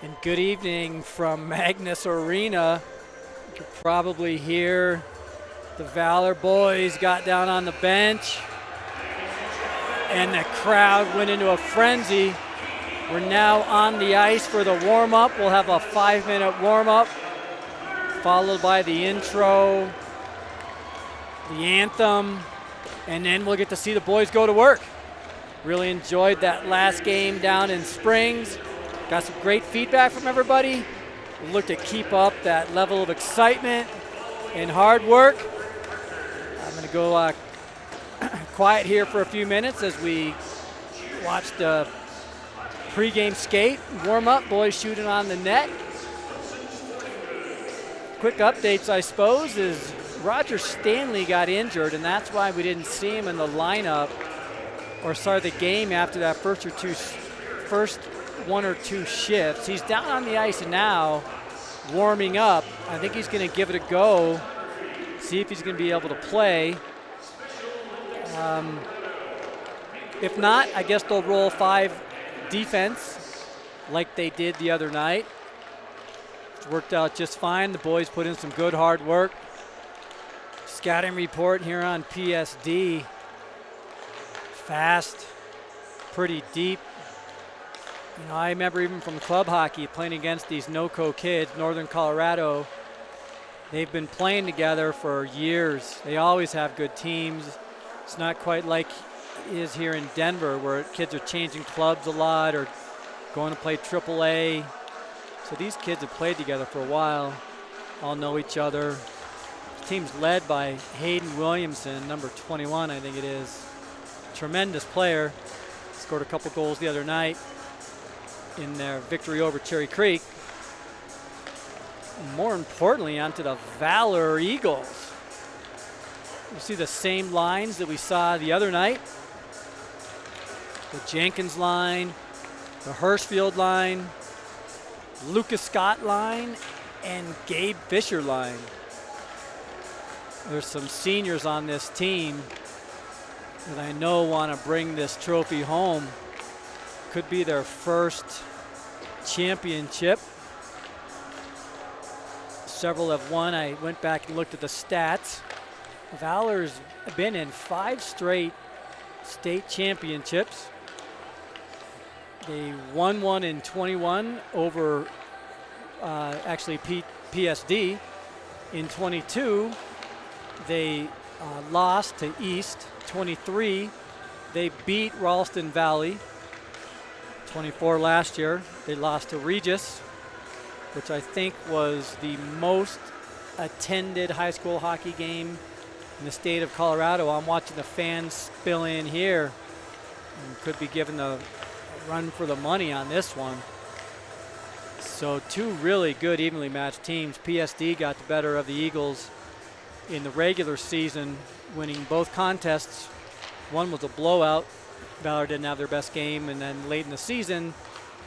And good evening from Magnus Arena. You can probably hear the Valor boys got down on the bench and the crowd went into a frenzy. We're now on the ice for the warm-up. We'll have a 5-minute warm-up followed by the intro, the anthem, and then we'll get to see the boys go to work. Really enjoyed that last game down in Springs. Got some great feedback from everybody. We look to keep up that level of excitement and hard work. I'm going to go quiet here for a few minutes as we watch the pregame skate, warm up, boys shooting on the net. Quick updates, I suppose, is Roger Stanley got injured, and that's why we didn't see him in the lineup or start the game after that first one or two shifts. He's down on the ice now, warming up. I think he's going to give it a go, see if he's going to be able to play. If not, I guess they'll roll 5 defense like they did the other night. It's worked out just fine. The boys put in some good hard work. Scouting report here on PSD. Fast, pretty deep. You know, I remember even from club hockey playing against these NOCO kids, Northern Colorado. They've been playing together for years. They always have good teams. It's not quite like it is here in Denver where kids are changing clubs a lot or going to play AAA. So these kids have played together for a while, all know each other. The team's led by Hayden Williamson, number 21, I think it is. Tremendous player. Scored a couple goals the other night in their victory over Cherry Creek. And more importantly, onto the Valor Eagles. You see the same lines that we saw the other night. The Jenkins line, the Hirschfield line, Lucas Scott line, and Gabe Fisher line. There's some seniors on this team that I know want to bring this trophy home. Could be their first championship. Several have won. I went back and looked at the stats. Valor's been in 5 straight state championships. They won one in 21 over PSD. In 22, they lost to East. 23, they beat Ralston Valley. 24 last year, they lost to Regis, which I think was the most attended high school hockey game in the state of Colorado. I'm watching the fans spill in here and could be given a run for the money on this one. So 2 really good evenly matched teams. PSD got the better of the Eagles in the regular season, winning both contests. One was a blowout. Valor didn't have their best game, and then late in the season,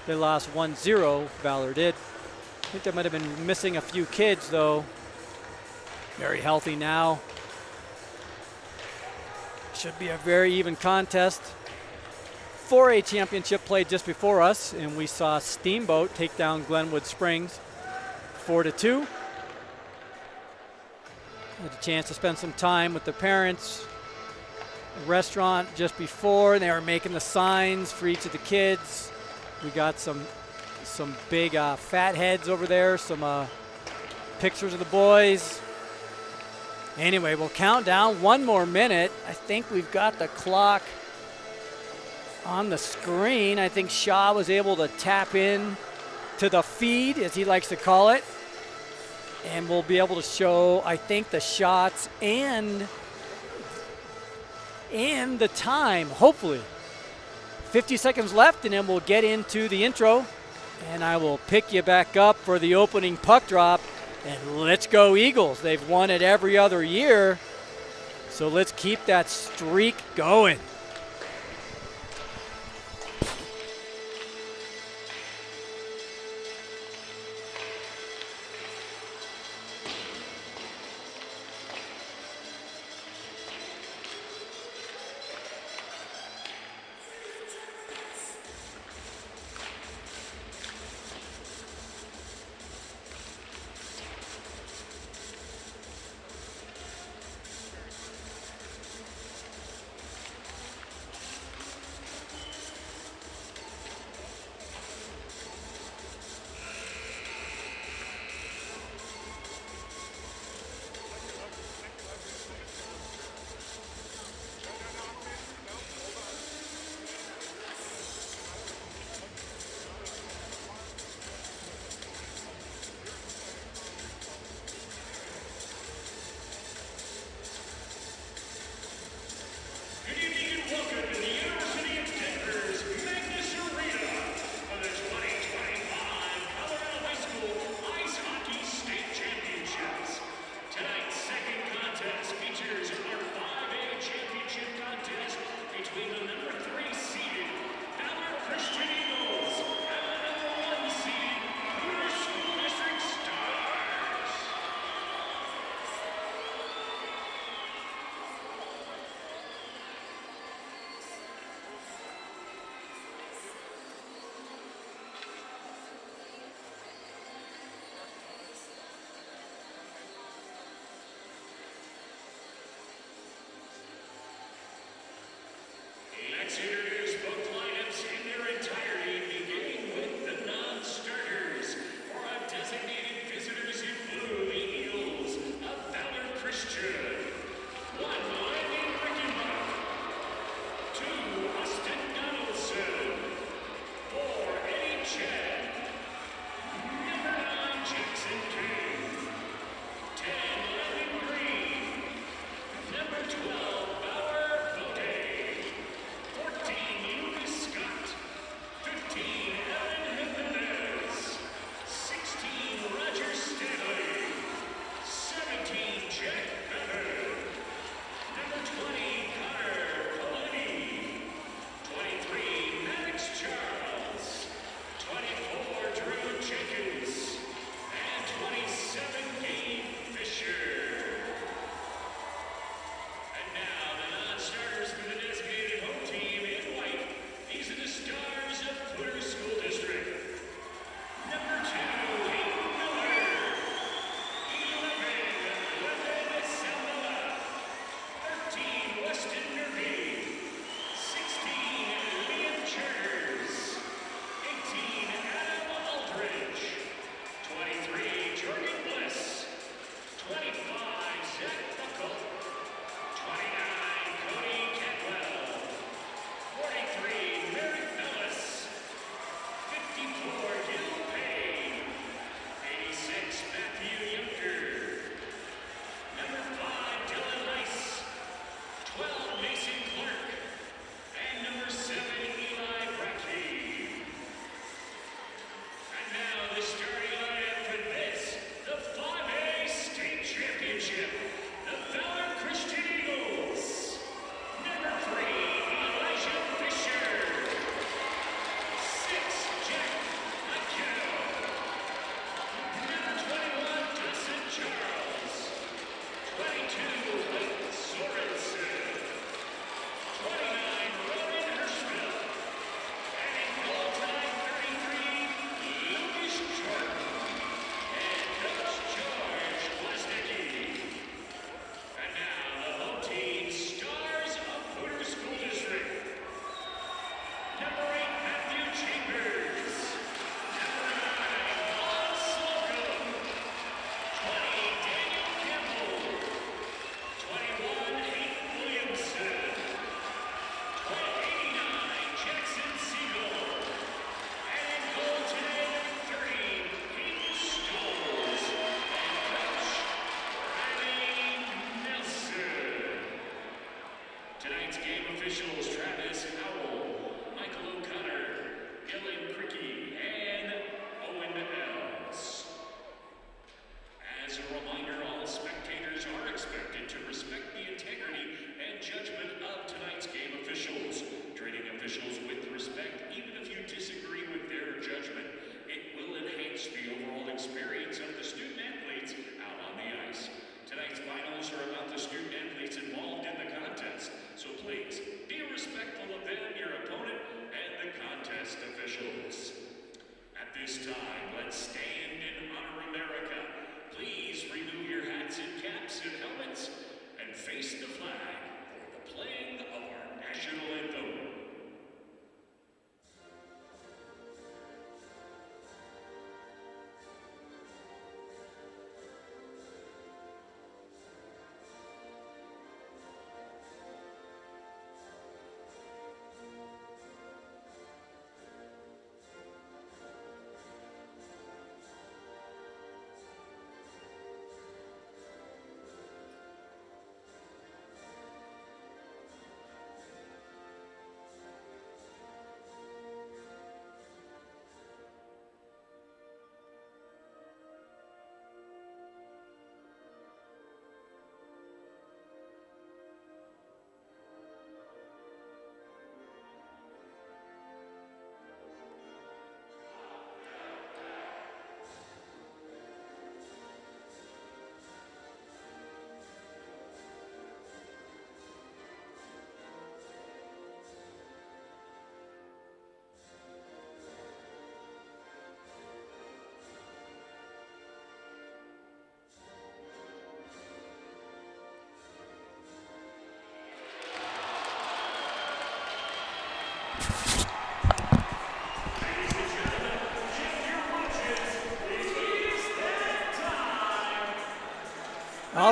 they lost 1-0. Valor did. I think they might have been missing a few kids, though. Very healthy now. Should be a very even contest. 4A championship played just before us, and we saw Steamboat take down Glenwood Springs 4-2. Had a chance to spend some time with the parents. A restaurant just before, they were making the signs for each of the kids. We got some big fat heads over there, some pictures of the boys. Anyway, we'll count down 1 more minute. I think we've got the clock on the screen. I think Shaw was able to tap in to the feed, as he likes to call it. And we'll be able to show, I think, the shots and the time, hopefully. 50 seconds left, and then we'll get into the intro. And I will pick you back up for the opening puck drop. And let's go Eagles. They've won it every other year. So let's keep that streak going. between the number 3 seeded Valor Christian Eagles and the number 1 seeded Valor School District Stars. Let's introduce both lineups in their entirety, beginning with the non-starters. For our designated visitors in blue, the Eagles of Valor Christian. 1, Andy Rickenbach. 2, Austin Donaldson. 4, Eddie Chen. Number 9, Jackson King. 10, Evan Green. Number 12, Valor Vote. 14,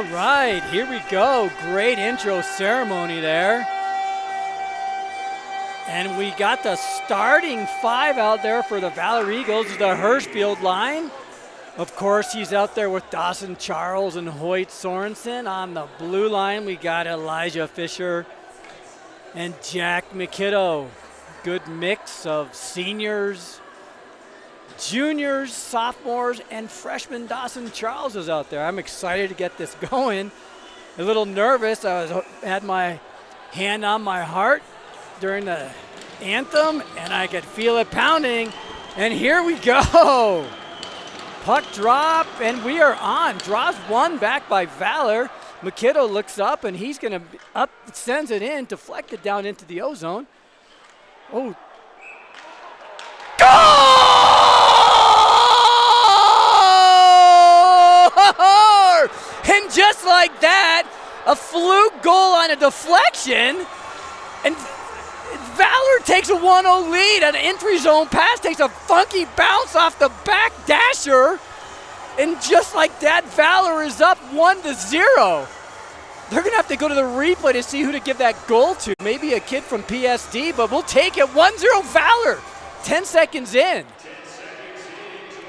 All right, here we go. Great intro ceremony there. And we got the starting 5 out there for the Valor Eagles, the Hirschfield line. Of course, he's out there with Dawson Charles and Hoyt Sorensen. On the blue line, we got Elijah Fisher and Jack McKiddo. Good mix of seniors, juniors, sophomores, and freshman Dawson Charles is out there. I'm excited to get this going. A little nervous. I had my hand on my heart during the anthem, and I could feel it pounding. And here we go. Puck drop, and we are on. Draws one back by Valor. McKiddo looks up, and he's going to up, sends it in, deflected down into the O-zone. Oh. Goal! And just like that, a fluke goal on a deflection, and Valor takes a 1-0 lead. An entry zone pass takes a funky bounce off the back dasher, and just like that, Valor is up 1-0. They're going to have to go to the replay to see who to give that goal to. Maybe a kid from PSD, but we'll take it. 1-0 Valor. 10 seconds in.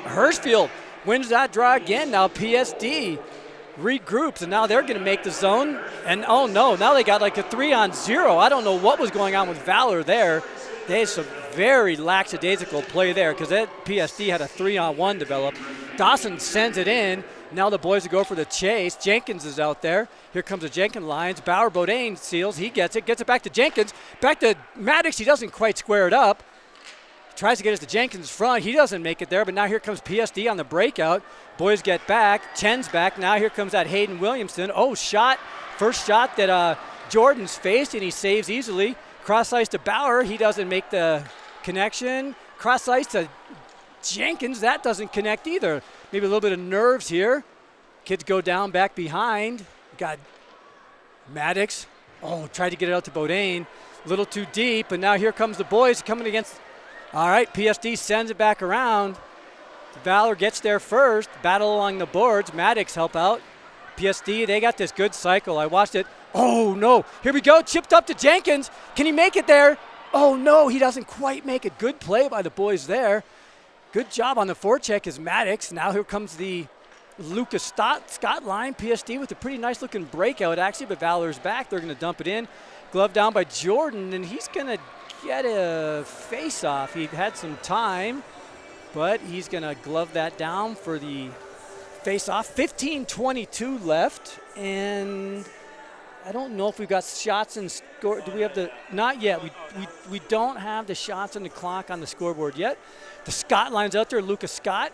Hirschfield wins that draw again. Now PSD regroups, and now they're going to make the zone. And oh no, now they got like a 3-on-0. I don't know what was going on with Valor there. They had some very lackadaisical play there because that PSD had a 3-on-1 develop. Dawson sends it in. Now the boys will go for the chase. Jenkins is out there. Here comes the Jenkins lines. Bauer Bodine seals. He gets it back to Jenkins. Back to Maddox. He doesn't quite square it up. Tries to get us to Jenkins' front. He doesn't make it there, but now here comes PSD on the breakout. Boys get back. Chen's back. Now here comes that Hayden Williamson. Oh, shot. First shot that Jordan's faced, and he saves easily. Cross ice to Bauer. He doesn't make the connection. Cross ice to Jenkins. That doesn't connect either. Maybe a little bit of nerves here. Kids go down back behind. Got Maddox. Oh, tried to get it out to Bodine. A little too deep, and now here comes the boys coming against. All right, PSD sends it back around. Valor gets there first. Battle along the boards. Maddox help out. PSD, they got this good cycle. I watched it. Oh, no. Here we go. Chipped up to Jenkins. Can he make it there? Oh, no. He doesn't quite make it. Good play by the boys there. Good job on the forecheck is Maddox. Now here comes the Lucas Scott line. PSD with a pretty nice looking breakout actually, but Valor's back. They're going to dump it in. Glove down by Jordan, and he's going to get a face-off. He had some time, but he's going to glove that down for the face-off. 15:22 left, and I don't know if we've got shots and score. Do we have the? Not yet. We don't have the shots and the clock on the scoreboard yet. The Scott line's out there. Lucas Scott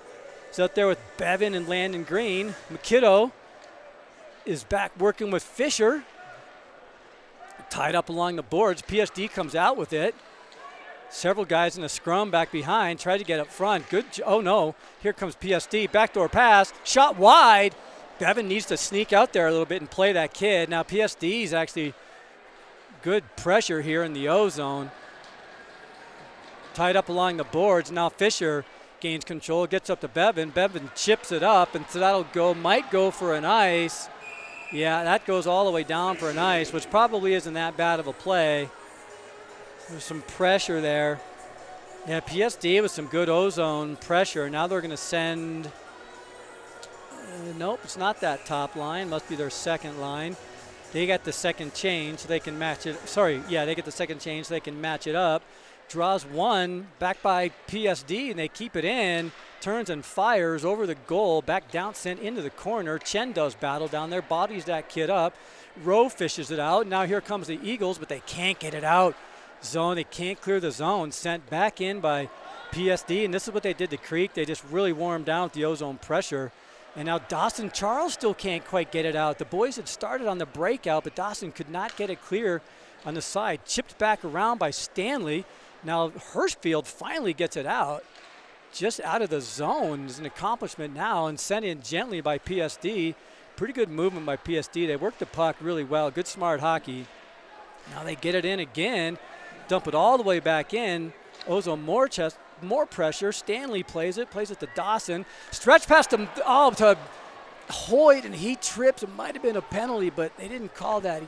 is out there with Bevan and Landon Green. McKiddo is back working with Fisher. Tied up along the boards. PSD comes out with it. Several guys in a scrum back behind. Tried to get up front. Good. Oh, no. Here comes PSD. Backdoor pass. Shot wide. Bevan needs to sneak out there a little bit and play that kid. Now PSD is actually good pressure here in the O-zone. Tied up along the boards. Now Fisher gains control. Gets up to Bevan. Bevan chips it up, and so that'll might go for an ice. Yeah, that goes all the way down for an ice, which probably isn't that bad of a play. There's some pressure there. Yeah, PSD with some good O-zone pressure. Now they're going to send. Nope, it's not that top line. Must be their second line. They got the second change, so they can match it. Sorry, yeah, they get the second change, so they can match it up. Draws one, back by PSD, and they keep it in. Turns and fires over the goal, back down, sent into the corner. Chen does battle down there, bodies that kid up. Rowe fishes it out. Now here comes the Eagles, but they can't get it out. Zone, they can't clear the zone. Sent back in by PSD, and this is what they did to Creek. They just really wore him down with the O-zone pressure. And now Dawson Charles still can't quite get it out. The boys had started on the breakout, but Dawson could not get it clear on the side. Chipped back around by Stanley. Now Hirschfield finally gets it out. Just out of the zone is an accomplishment now, and sent in gently by PSD. Pretty good movement by PSD. They worked the puck really well. Good smart hockey. Now they get it in again. Dump it all the way back in. Ozone more pressure. Stanley plays it to Dawson. Stretch past him, to Hoyt, and he trips. It might have been a penalty, but they didn't call that.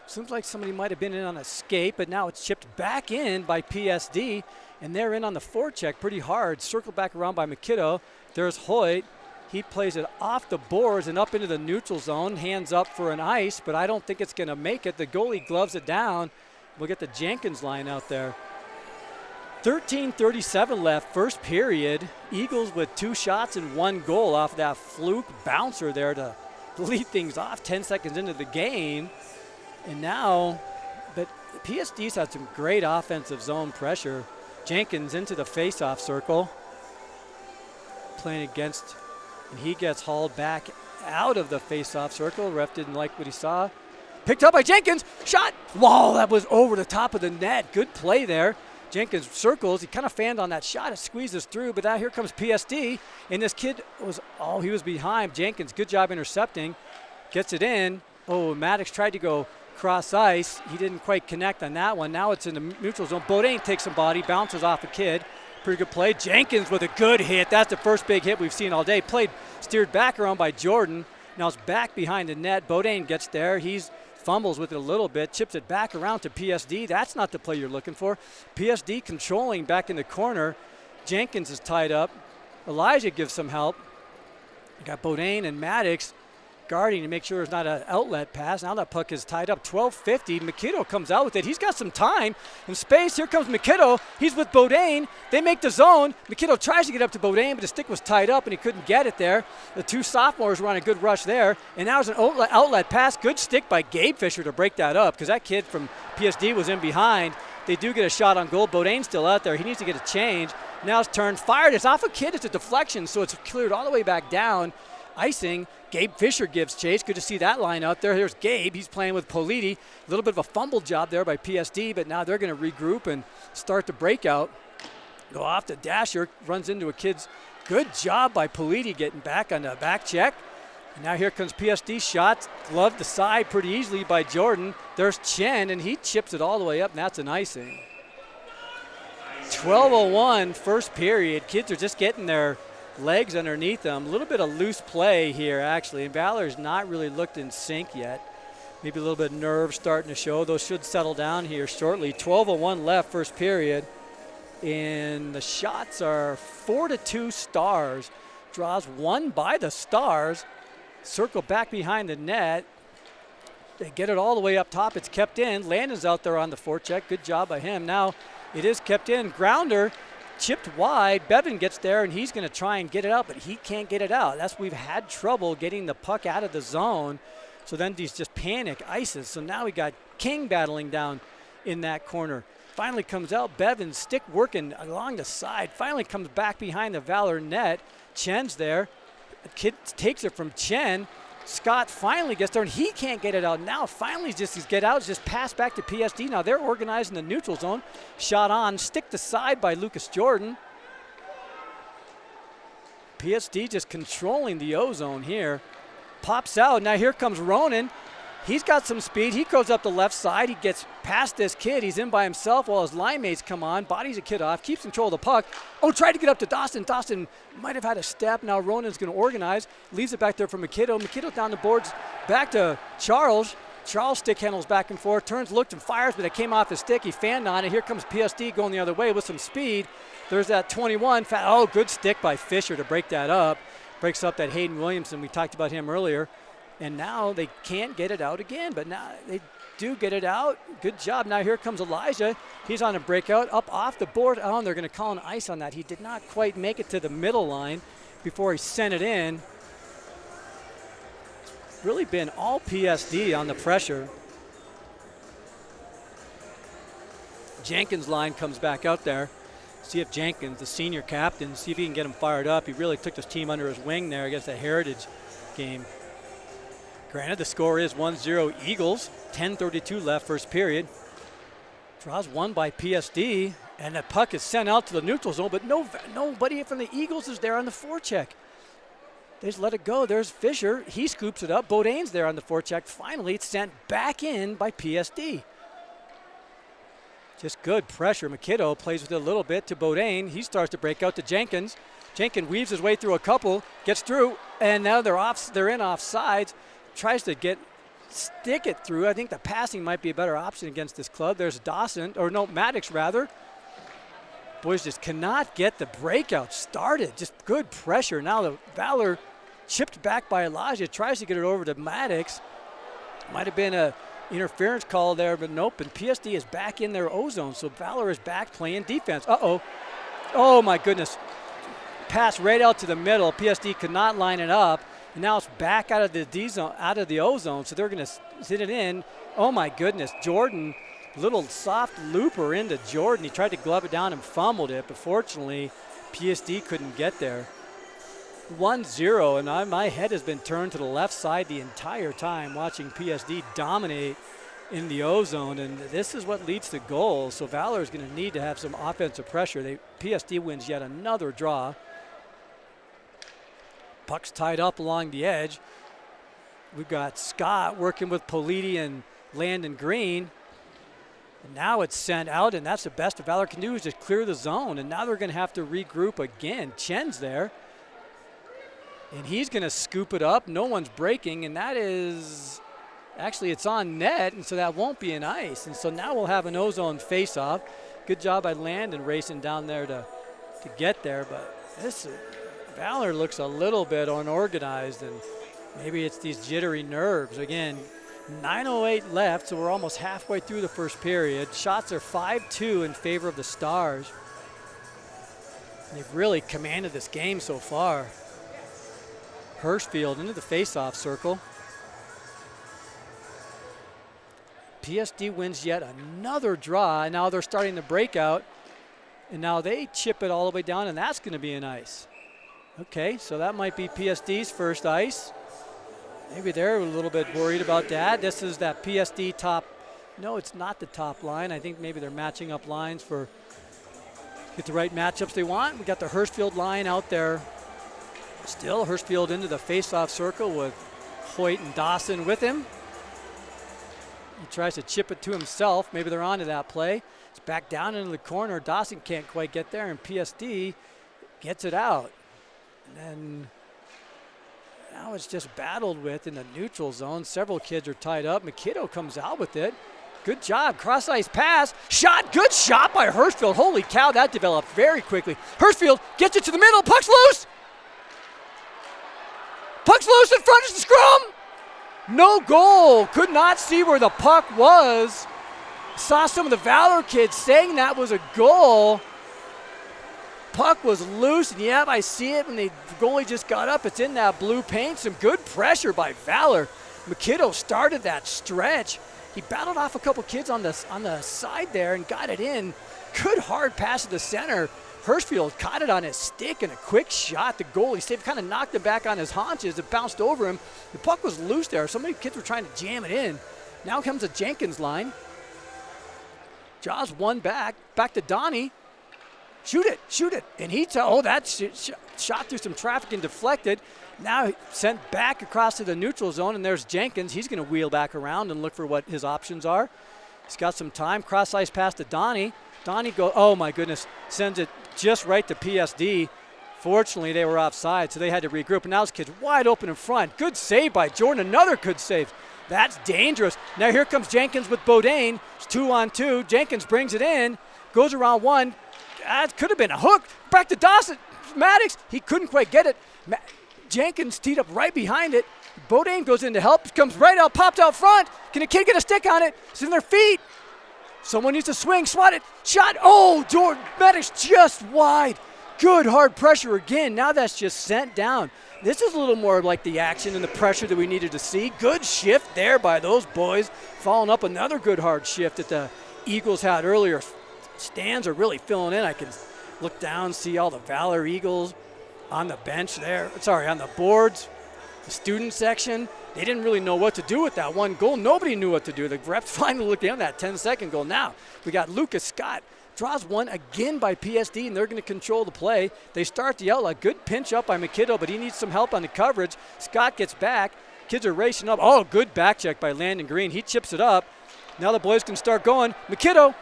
Seems like somebody might have been in on a skate, but now it's chipped back in by PSD, and they're in on the forecheck pretty hard. Circled back around by McKiddo. There's Hoyt. He plays it off the boards and up into the neutral zone. Hands up for an ice, but I don't think it's going to make it. The goalie gloves it down. We'll get the Jenkins line out there. 13:37 left, first period. Eagles with 2 shots and 1 goal off that fluke bouncer there to lead things off 10 seconds into the game. And now, but PSD's had some great offensive zone pressure. Jenkins into the face-off circle, playing against, and he gets hauled back out of the face-off circle. Ref didn't like what he saw. Picked up by Jenkins, shot. Whoa, that was over the top of the net. Good play there. Jenkins circles. He kind of fanned on that shot. It squeezes through, but now here comes PSD, and this kid was, he was behind. Jenkins, good job intercepting. Gets it in. Oh, Maddox tried to go cross ice. He didn't quite connect on that one. Now it's in the neutral zone. Bodine takes some body, bounces off a kid. Pretty good play. Jenkins with a good hit. That's the first big hit we've seen all day. Steered back around by Jordan. Now it's back behind the net. Bodine gets there. He's fumbles with it a little bit, chips it back around to PSD. That's not the play you're looking for. PSD controlling back in the corner. Jenkins is tied up. Elijah gives some help. You got Bodine and Maddox guarding to make sure there's not an outlet pass. Now that puck is tied up. 12:50. McKiddo comes out with it. He's got some time and space. Here comes McKiddo. He's with Bodine. They make the zone. McKiddo tries to get up to Bodine, but his stick was tied up and he couldn't get it there. The 2 sophomores were on a good rush there. And now there's an outlet pass. Good stick by Gabe Fisher to break that up because that kid from PSD was in behind. They do get a shot on goal. Bodine's still out there. He needs to get a change. Now it's turned. Fired. It's off a kid. It's a deflection, so it's cleared all the way back down. Icing. Gabe Fisher gives chase. Good to see that line out there. Here's Gabe. He's playing with Politi. A little bit of a fumble job there by PSD, but now they're going to regroup and start the breakout. Go off to Dasher. Runs into a kid's. Good job by Politi getting back on the back check. And now here comes PSD shot. Gloved the side pretty easily by Jordan. There's Chen, and he chips it all the way up, and that's an icing. 12:01 first period. Kids are just getting their legs underneath them. A little bit of loose play here, actually. And Valor's not really looked in sync yet. Maybe a little bit of nerve starting to show. Those should settle down here shortly. 12:01 left, first period. And the shots are 4-2 Stars. Draws 1 by the Stars. Circle back behind the net. They get it all the way up top. It's kept in. Landon's out there on the forecheck. Good job by him. Now it is kept in. Grounder. Chipped wide. Bevan gets there, and he's going to try and get it out, but he can't get it out. We've had trouble getting the puck out of the zone. So then these just panic ices. So now we got King battling down in that corner. Finally comes out. Bevan stick working along the side. Finally comes back behind the Valor net. Chen's there. The kid takes it from Chen. Scott finally gets there, and he can't get it out. Now finally just get out, just pass back to PSD. Now they're organizing the neutral zone. Shot on, stick to side by Lucas Jordan. PSD just controlling the O-zone here. Pops out. Now here comes Ronan. He's got some speed. He goes up the left side. He gets past this kid. He's in by himself while his line mates come on. Bodies a kid off. Keeps control of the puck. Oh, tried to get up to Dawson. Dawson might have had a step. Now Ronan's going to organize. Leaves it back there for McKiddo. McKiddo down the boards. Back to Charles. Charles stick handles back and forth. Turns, looked, and fires, but it came off his stick. He fanned on it. Here comes PSD going the other way with some speed. There's that 21. Oh, good stick by Fisher to break that up. Breaks up that Hayden Williamson. We talked about him earlier. And now they can't get it out again, but now they do get it out. Good job. Now here comes Elijah. He's on a breakout up off the board. Oh, and they're going to call an ice on that. He did not quite make it to the middle line before he sent it in. It's really been all PSD on the pressure. Jenkins' line comes back out there. See if Jenkins, the senior captain, see if he can get him fired up. He really took this team under his wing there against the Heritage game. Granted, the score is 1-0 Eagles. 10:32 left, first period. Draws 1 by PSD, and the puck is sent out to the neutral zone, but nobody from the Eagles is there on the forecheck. They just let it go. There's Fisher. He scoops it up. Bodine's there on the forecheck. Finally, it's sent back in by PSD. Just good pressure. McKiddo plays with it a little bit to Bodine. He starts to break out to Jenkins. Jenkins weaves his way through a couple, gets through, and now they're in offsides. Tries to stick it through. I think the passing might be a better option against this club. There's Maddox rather. Boys just cannot get the breakout started. Just good pressure. Now the Valor chipped back by Elijah, tries to get it over to Maddox. Might have been a interference call there, but nope. And PSD is back in their O-zone, so Valor is back playing defense. Uh-oh. Oh, my goodness. Pass right out to the middle. PSD could not line it up. And now it's back out of the D-zone, out of the O-zone, so they're going to hit it in. Oh, my goodness. Jordan, little soft looper into Jordan. He tried to glove it down and fumbled it, but fortunately, PSD couldn't get there. 1-0, and my head has been turned to the left side the entire time watching PSD dominate in the O-zone, and this is what leads to goals. So Valor is going to need to have some offensive pressure. PSD wins yet another draw. Puck's tied up along the edge. We've got Scott working with Politi and Landon Green. And now it's sent out, and that's the best Valor can do is just clear the zone. And now they're going to have to regroup again. Chen's there. And he's going to scoop it up. No one's breaking, and that is actually it's on net, and so that won't be an ice. And so now we'll have an O-zone face-off. Good job by Landon racing down there to get there, but this Valor looks a little bit unorganized, and maybe it's these jittery nerves. Again, 9:08 left, so we're almost halfway through the first period. Shots are 5-2 in favor of the Stars. They've really commanded this game so far. Hirschfield into the face-off circle. PSD wins yet another draw, and now they're starting to break out, and now they chip it all the way down, and that's going to be an ice. Okay, so that might be PSD's first ice. Maybe they're a little bit worried about that. This is that PSD top. No, it's not the top line. I think maybe they're matching up lines for get the right matchups they want. We got the Hirschfield line out there. Still, Hirschfield into the face-off circle with Hoyt and Dawson with him. He tries to chip it to himself. Maybe they're onto that play. It's back down into the corner. Dawson can't quite get there, and PSD gets it out. And then now it's just battled with in the neutral zone. Several kids are tied up. McKiddo comes out with it. Good job. Cross-ice pass. Shot. Good shot by Hirschfield. Holy cow, that developed very quickly. Hirschfield gets it to the middle. Puck's loose. Puck's loose in front of the scrum. No goal. Could not see where the puck was. Saw some of the Valor kids saying that was a goal. Puck was loose, and yep, I see it when the goalie just got up. It's in that blue paint. Some good pressure by Valor. McKiddo started that stretch. He battled off a couple kids on the side there and got it in. Good hard pass to the center. Hirschfield caught it on his stick and a quick shot. The goalie saved, kind of knocked him back on his haunches. It bounced over him. The puck was loose there. So many kids were trying to jam it in. Now comes a Jenkins line. Jaws one back to Donnie. Shoot it. And he shot through some traffic and deflected. Now sent back across to the neutral zone, and there's Jenkins. He's going to wheel back around and look for what his options are. He's got some time. Cross-ice pass to Donnie. Donnie oh my goodness, sends it just right to PSD. Fortunately, they were offside, so they had to regroup. And now this kid's wide open in front. Good save by Jordan. Another good save. That's dangerous. Now here comes Jenkins with Bodine. It's 2-on-2. Jenkins brings it in, goes around one. That could have been a hook. Back to Dawson. Maddox. He couldn't quite get it. Jenkins teed up right behind it. Bodine goes in to help. Comes right out, popped out front. Can a kid get a stick on it? It's in their feet. Someone needs to swing, swat it, shot. Oh, Jordan Maddox just wide. Good hard pressure again. Now that's just sent down. This is a little more like the action and the pressure that we needed to see. Good shift there by those boys. Following up another good hard shift that the Eagles had earlier. Stands are really filling in. I can look down, see all the Valor Eagles on the bench there. Sorry, on the boards. The student section, they didn't really know what to do with that one goal. Nobody knew what to do. The refs finally looked down that 10-second goal. Now we got Lucas Scott. Draws one again by PSD, and they're going to control the play. They start the outlet. Good pinch up by McKiddo, but he needs some help on the coverage. Scott gets back. Kids are racing up. Oh, good back check by Landon Green. He chips it up. Now the boys can start going. McKiddo.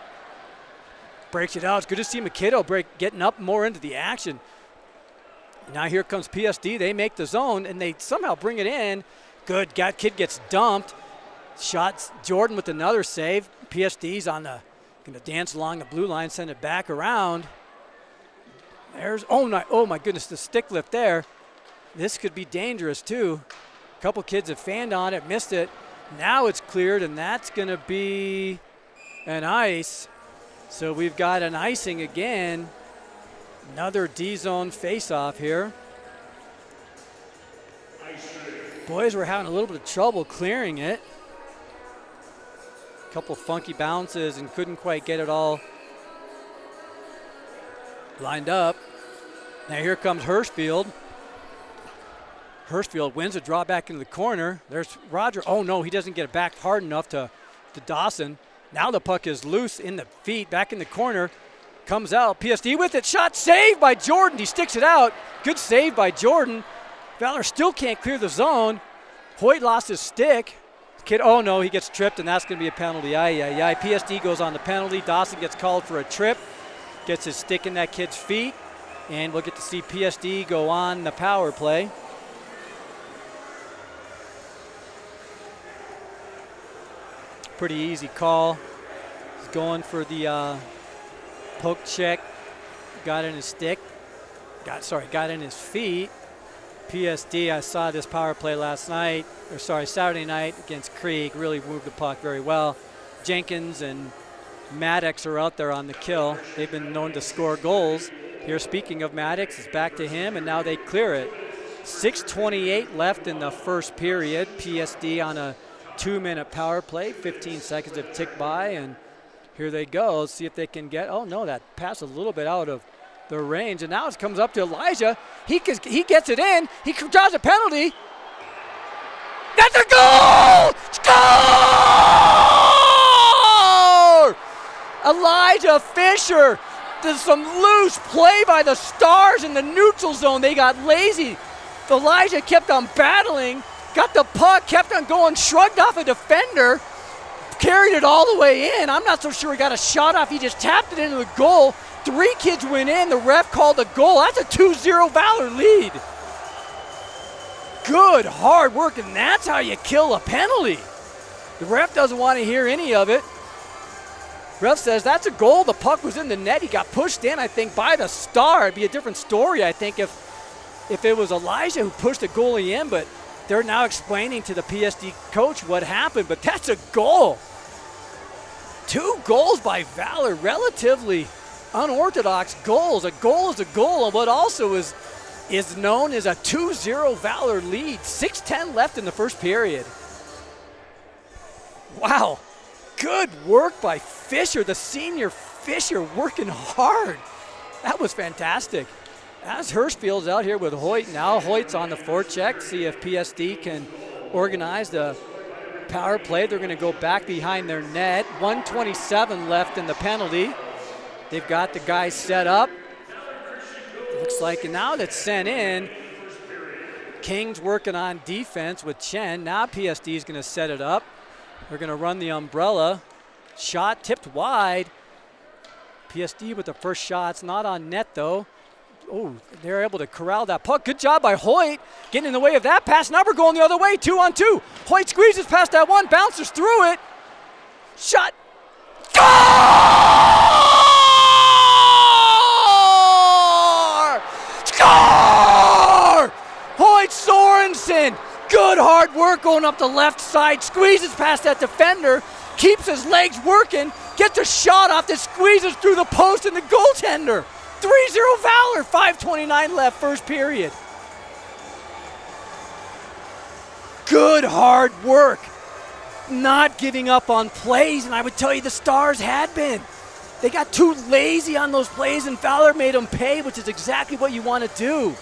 breaks it out. It's good to see McKiddo getting up more into the action. Now here comes PSD. They make the zone, and they somehow bring it in. Good. Kid gets dumped. Shots Jordan with another save. PSD's on the going to dance along the blue line, send it back around. There's, oh my goodness, the stick lift there. This could be dangerous too. A couple kids have fanned on it, missed it. Now it's cleared, and that's going to be an ice. So we've got an icing again. Another D-zone face-off here. Boys were having a little bit of trouble clearing it. Couple funky bounces and couldn't quite get it all lined up. Now here comes Hirschfield. Hirschfield wins a draw back into the corner. There's Roger. Oh no, he doesn't get it back hard enough to Dawson. Now the puck is loose in the feet, back in the corner. Comes out, PSD with it. Shot saved by Jordan. He sticks it out. Good save by Jordan. Valor still can't clear the zone. Hoyt lost his stick. Kid, oh no, he gets tripped, and that's going to be a penalty. PSD goes on the penalty. Dawson gets called for a trip. Gets his stick in that kid's feet. And we'll get to see PSD go on the power play. Pretty easy call. He's going for the poke check. Got in his stick. Got in his feet. PSD, I saw this power play Saturday night against Krieg. Really moved the puck very well. Jenkins and Maddox are out there on the kill. They've been known to score goals. Here, speaking of Maddox, it's back to him, and now they clear it. 6:28 left in the first period. PSD on a 2-minute power play. 15 seconds have ticked by, and here they go. Let's see if they can get, oh no, that pass a little bit out of the range, and now it comes up to Elijah. He gets it in. He draws a penalty. That's a goal! Score! Elijah Fisher. There's some loose play by the Stars in the neutral zone. They got lazy. Elijah kept on battling, got the puck, kept on going, shrugged off a defender, carried it all the way in. I'm not so sure he got a shot off. He just tapped it into the goal. 3 kids went in. The ref called a goal. That's a 2-0 Valor lead. Good hard work, and that's how you kill a penalty. The ref doesn't want to hear any of it. Ref says that's a goal. The puck was in the net. He got pushed in, I think, by the Star. It'd be a different story, I think, if it was Elijah who pushed the goalie in, but they're now explaining to the PSD coach what happened, but that's a goal. 2 goals by Valor, relatively unorthodox goals. A goal is a goal, and what also is known as a 2-0 Valor lead. 6:10 left in the first period. Wow, good work by Fisher, the senior Fisher, working hard. That was fantastic. As Hirschfield's out here with Hoyt now. Hoyt's on the forecheck, see if PSD can organize the power play. They're going to go back behind their net. 1:27 left in the penalty. They've got the guys set up. Looks like, and now that's sent in. King's working on defense with Chen. Now PSD is going to set it up. They're going to run the umbrella. Shot tipped wide. PSD with the first shot. It's not on net, though. Oh, they're able to corral that puck. Good job by Hoyt getting in the way of that pass. Now we're going the other way, 2-on-2. Hoyt squeezes past that one, bounces through it. Shot. Score! Hoyt Sorensen. Good hard work going up the left side. Squeezes past that defender. Keeps his legs working. Gets a shot off that squeezes through the post and the goaltender. 3-0 Valor, 5:29 left, first period. Good hard work. Not giving up on plays, and I would tell you the Stars had been. They got too lazy on those plays, and Valor made them pay, which is exactly what you want to do.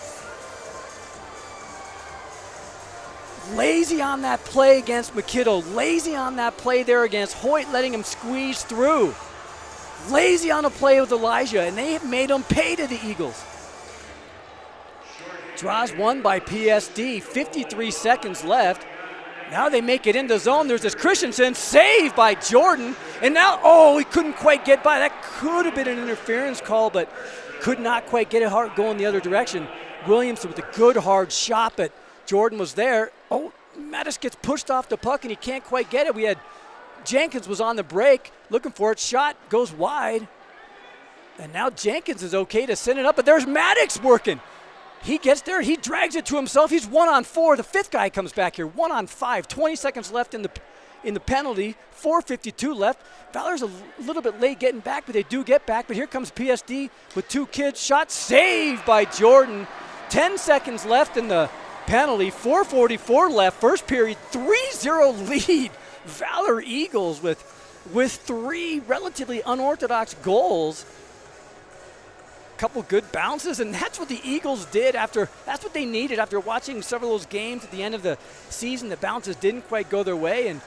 Lazy on that play against McKiddo. Lazy on that play there against Hoyt, letting him squeeze through. Lazy on a play with Elijah, and they made him pay to the Eagles. Draws one by PSD, 53 seconds left. Now they make it into zone. There's this Christensen, saved by Jordan. And now, oh, he couldn't quite get by. That could have been an interference call, but could not quite get it hard going the other direction. Williamson with a good hard shot, but Jordan was there. Oh, Mattis gets pushed off the puck, and he can't quite get it. We had Jenkins was on the break, looking for it. Shot goes wide. And now Jenkins is okay to send it up, but there's Maddox working. He gets there, he drags it to himself. He's 1-on-4. The fifth guy comes back here, 1-on-5. 20 seconds left in the penalty, 4:52 left. Valor's a little bit late getting back, but they do get back. But here comes PSD with two kids. Shot saved by Jordan. 10 seconds left in the penalty, 4:44 left. First period, 3-0 lead. Valor Eagles with three relatively unorthodox goals. Couple good bounces, and that's what the Eagles did that's what they needed after watching several of those games at the end of the season. The bounces didn't quite go their way and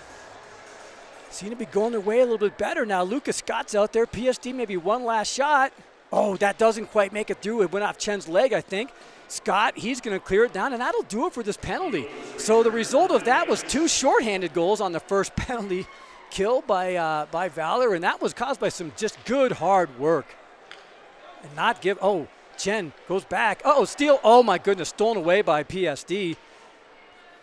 seem to be going their way a little bit better now. Lucas Scott's out there. PSD maybe one last shot. Oh, that doesn't quite make it through. It went off Chen's leg, I think. Scott, he's going to clear it down, and that'll do it for this penalty. So the result of that was two shorthanded goals on the first penalty kill by Valor, and that was caused by some just good hard work. And not give, oh, Chen goes back. Uh-oh, steal, oh my goodness, stolen away by PSD.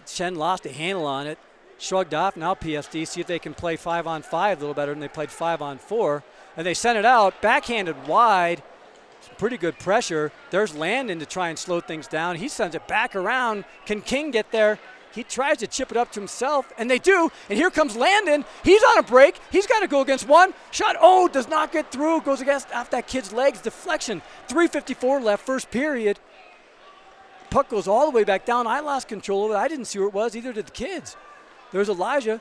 Chen lost a handle on it, shrugged off. Now PSD, see if they can play 5-on-5 a little better than they played 5-on-4. And they sent it out, backhanded wide. Some pretty good pressure. There's Landon to try and slow things down. He sends it back around. Can King get there? He tries to chip it up to himself, and they do. And here comes Landon. He's on a break. He's got to go against one. Shot, oh, does not get through. Goes against off that kid's legs. Deflection. 3:54 left, first period. Puck goes all the way back down. I lost control of it. I didn't see where it was. Either did the kids. There's Elijah.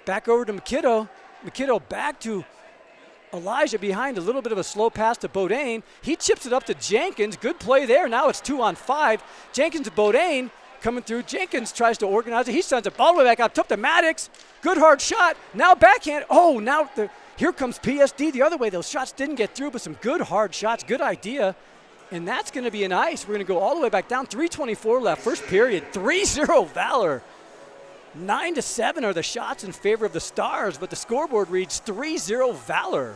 Back over to McKiddo. McKiddo back to Elijah behind, a little bit of a slow pass to Bodine. He chips it up to Jenkins. Good play there. Now it's 2-on-5. Jenkins to Bodine. Coming through, Jenkins tries to organize it. He sends it all the way back up, took to Maddox. Good hard shot. Now backhand. Oh, now here comes PSD the other way. Those shots didn't get through, but some good hard shots. Good idea. And that's going to be an ice. We're going to go all the way back down. 3:24 left, first period. 3-0 Valor. 9-7 are the shots in favor of the Stars, but the scoreboard reads 3-0 Valor.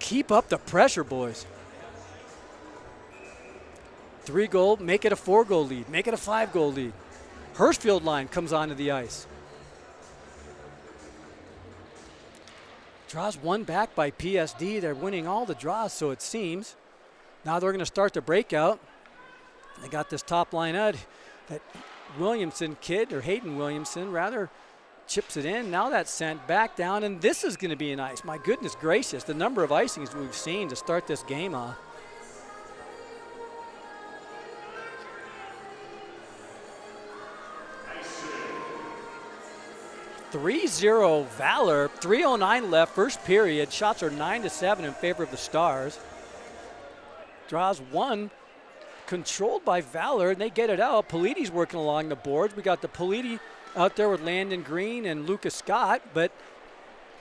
Keep up the pressure, boys. 3-goal, make it a 4-goal lead, make it a 5-goal lead. Hirschfield line comes onto the ice. Draws one back by PSD. They're winning all the draws, so it seems. Now they're going to start the breakout. They got this top line out. That Williamson kid, or Hayden Williamson rather, chips it in. Now that's sent back down, and this is going to be an ice. My goodness gracious, the number of icings we've seen to start this game off. 3-0 Valor, 3:09 left, first period. Shots are 9-7 in favor of the Stars. Draws one, controlled by Valor, and they get it out. Polidi's working along the boards. We got the Polidi out there with Landon Green and Lucas Scott, but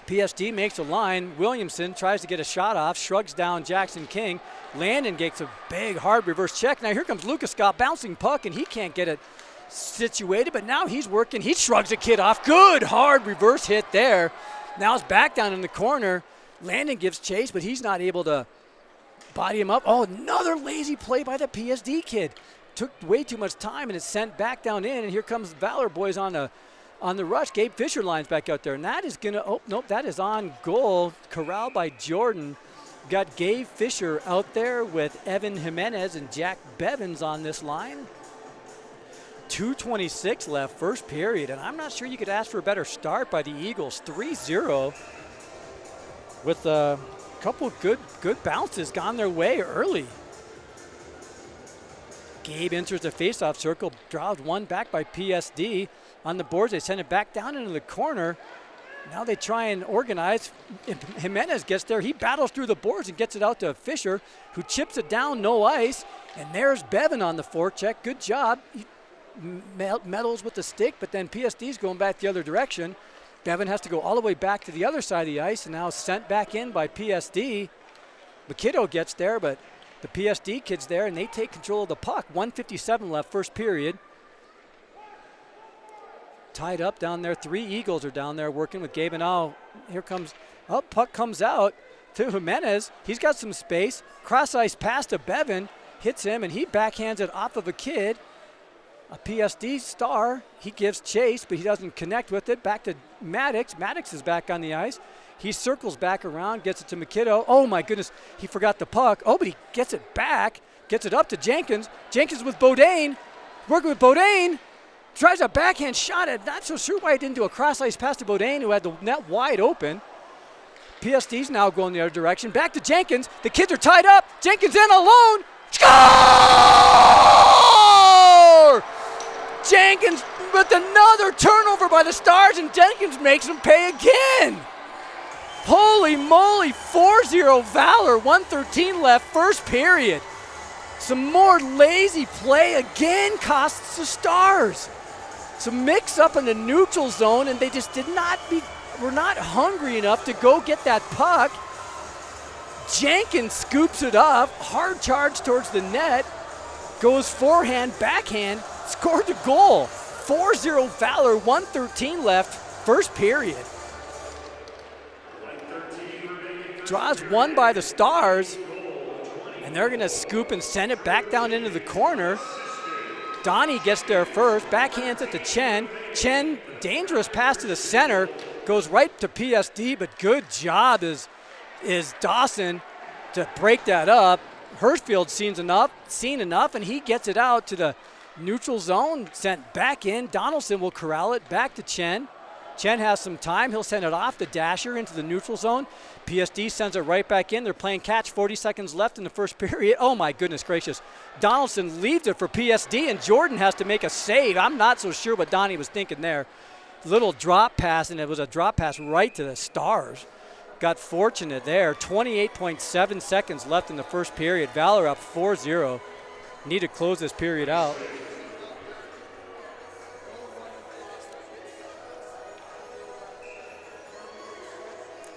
PSD makes a line. Williamson tries to get a shot off, shrugs down Jackson King. Landon gets a big, hard reverse check. Now here comes Lucas Scott, bouncing puck, and he can't get it situated, but now he's working. He shrugs a kid off. Good, hard reverse hit there. Now it's back down in the corner. Landon gives chase, but he's not able to body him up. Oh, another lazy play by the PSD kid. Took way too much time, and it's sent back down in, and here comes Valor boys on the rush. Gabe Fisher lines back out there, and that is going to, oh, nope, that is on goal. Corralled by Jordan. Got Gabe Fisher out there with Evan Jimenez and Jack Bevins on this line. 2:26 left, first period, and I'm not sure you could ask for a better start by the Eagles. 3-0 with a couple good bounces gone their way early. Gabe enters the faceoff circle, draws one back by PSD. On the boards, they send it back down into the corner. Now they try and organize. Jimenez gets there. He battles through the boards and gets it out to Fisher, who chips it down, no ice. And there's Bevan on the forecheck. Good job. He meddles with the stick, but then PSD's going back the other direction. Bevan has to go all the way back to the other side of the ice, and now sent back in by PSD. McKiddo gets there, but the PSD kid's there, and they take control of the puck. 1:57 left, first period. tied up down there. 3 Eagles are down there working with Gabe. And now here comes, puck comes out to Jimenez. He's got some space. Cross ice pass to Bevan. Hits him, and he backhands it off of a kid. A PSD star. He gives chase, but he doesn't connect with it. Back to Maddox. Maddox is back on the ice. He circles back around, gets it to McKiddo. Oh, my goodness, he forgot the puck. Oh, but he gets it back, gets it up to Jenkins. Jenkins with Bodine, working with Bodine. Tries a backhand shot at, not so sure why he didn't do a cross-ice pass to Bodine, who had the net wide open. PSD's now going the other direction. Back to Jenkins. The kids are tied up. Jenkins in alone. Score! Jenkins with another turnover by the Stars, and Jenkins makes them pay again. Holy moly, 4-0 Valor, 1:13 left, first period. Some more lazy play again costs the Stars. Some mix up in the neutral zone, and they just were not hungry enough to go get that puck. Jenkins scoops it up, hard charge towards the net, goes forehand, backhand, scored the goal. 4-0 Valor, 1:13 left, first period. Draws one by the Stars, and they're going to scoop and send it back down into the corner. Donnie gets there first, backhands it to Chen. Chen, dangerous pass to the center, goes right to PSD, but good job is Dawson to break that up. Hirschfield seen enough, and he gets it out to the neutral zone, sent back in. Donaldson will corral it back to Chen. Chen has some time. He'll send it off the dasher into the neutral zone. PSD sends it right back in. They're playing catch, 40 seconds left in the first period. Oh, my goodness gracious. Donaldson leaves it for PSD, and Jordan has to make a save. I'm not so sure what Donnie was thinking there. Little drop pass, and it was a drop pass right to the Stars. Got fortunate there. 28.7 seconds left in the first period. Valor up 4-0. Need to close this period out.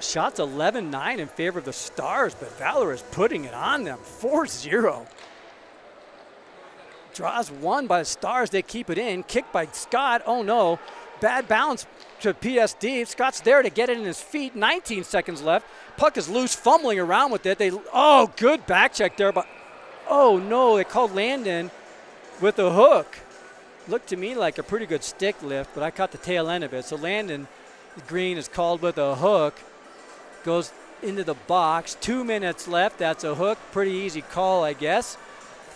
Shots 11-9 in favor of the Stars, but Valor is putting it on them. 4-0. Draws one by the Stars. They keep it in. Kick by Scott. Oh, no. Bad bounce to PSD. Scott's there to get it in his feet. 19 seconds left. Puck is loose, fumbling around with it. Good back check there, but oh, no. They called Landon with a hook. Looked to me like a pretty good stick lift, but I caught the tail end of it. So Landon Green is called with a hook. Goes into the box. 2 minutes left. That's a hook. Pretty easy call, I guess.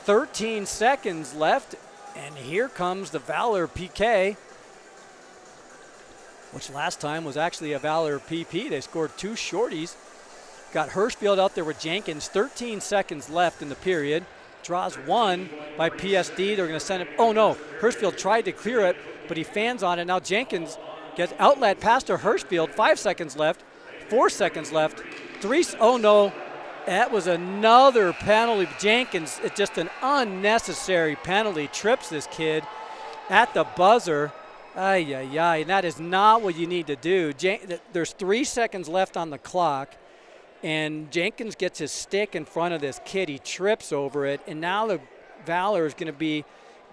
13 seconds left, and here comes the Valor PK, which last time was actually a Valor PP. They scored 2 shorties. Got Hirschfield out there with Jenkins. 13 seconds left in the period. Draws one by PSD. They're going to send it. Oh, no. Hirschfield tried to clear it, but he fans on it. Now Jenkins gets outlet pass to Hirschfield. 5 seconds left. 4 seconds left. Oh, no. That was another penalty. Jenkins, it's just an unnecessary penalty. Trips this kid at the buzzer. Ay, ay, ay. And that is not what you need to do. There's 3 seconds left on the clock, and Jenkins gets his stick in front of this kid. He trips over it, and now the Valor is going to be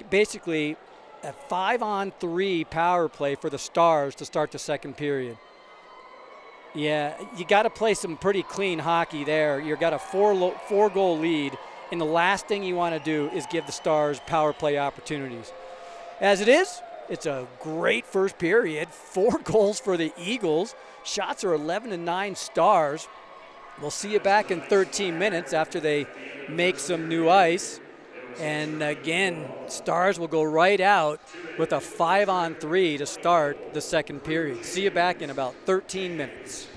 basically a 5-on-3 power play for the Stars to start the second period. Yeah, you got to play some pretty clean hockey there. You've got a 4-goal lead, and the last thing you want to do is give the Stars power play opportunities. As it is, it's a great first period. 4 goals for the Eagles. Shots are 11-9 Stars. We'll see you back in 13 minutes after they make some new ice. And again, Stars will go right out with a 5-on-3 to start the second period. See you back in about 13 minutes.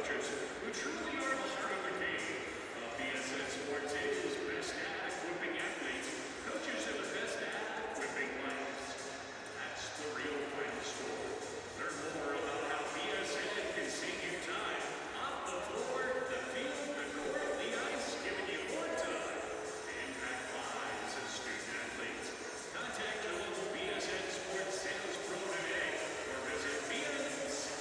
coaches who truly are the heart of the game. BSN Sports is best at equipping athletes. Coaches are the best at equipping lives. That's the real final score. Learn more about how BSN can save you time off the floor, the field, the court, the ice, giving you more time to impact lives of student athletes. Contact your local BSN Sports sales pro today or visit bsnsports.com.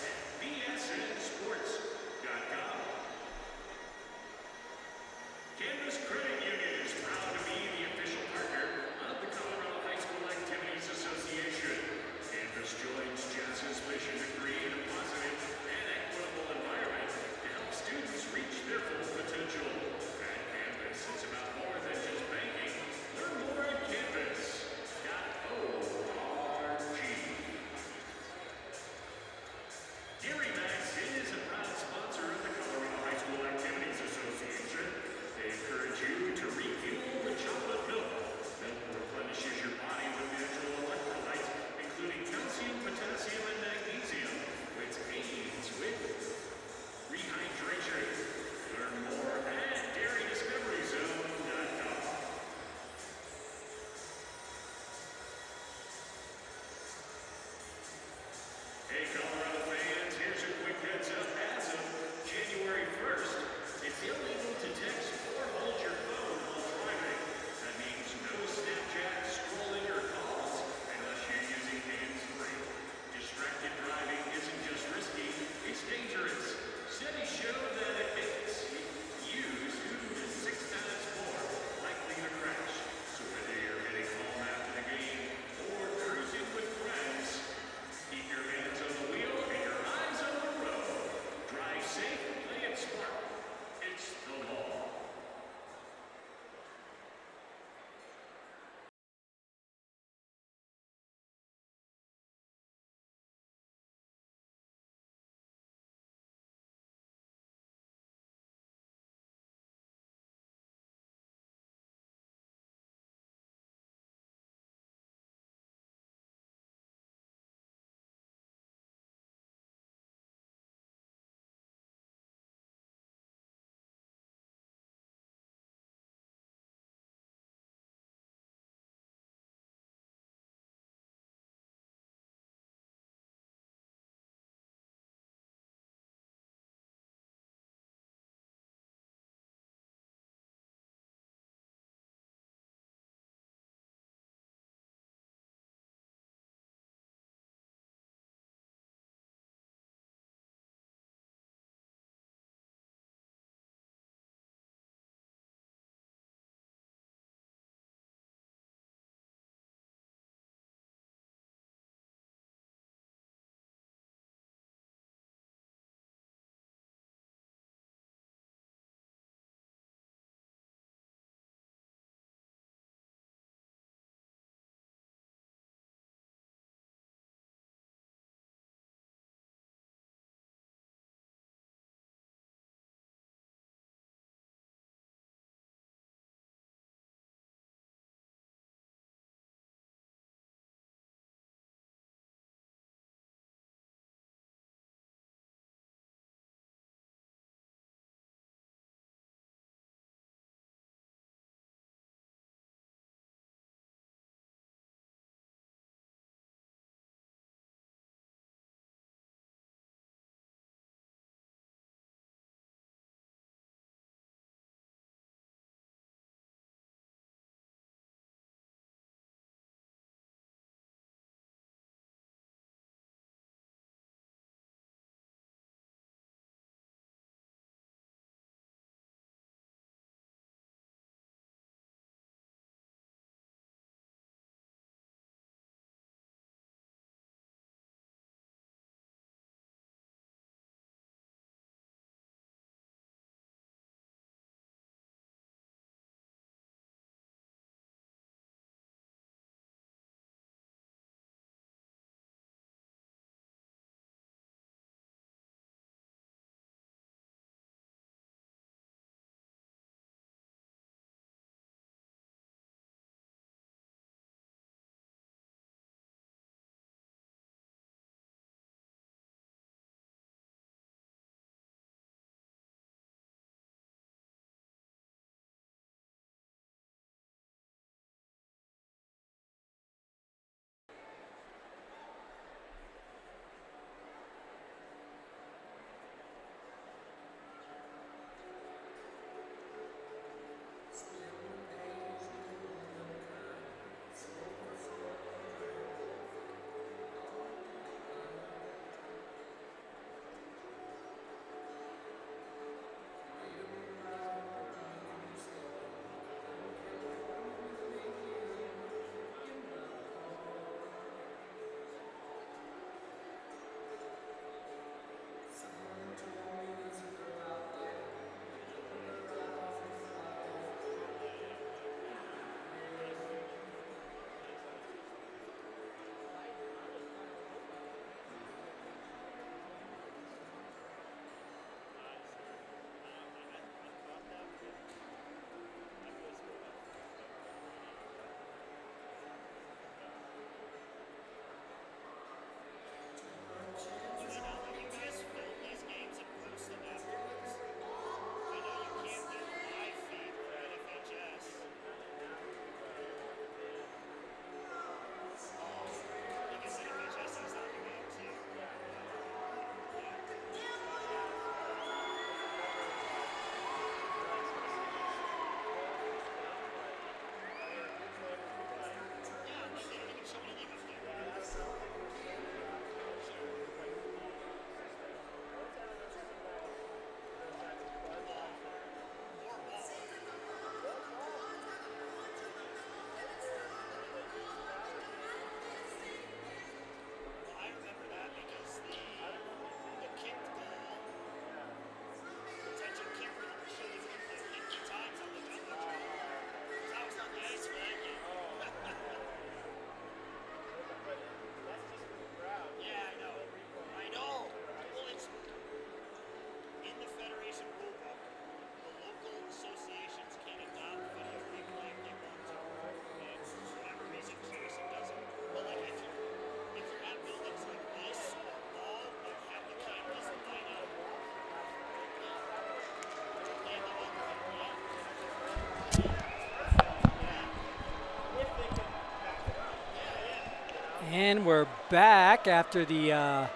back after the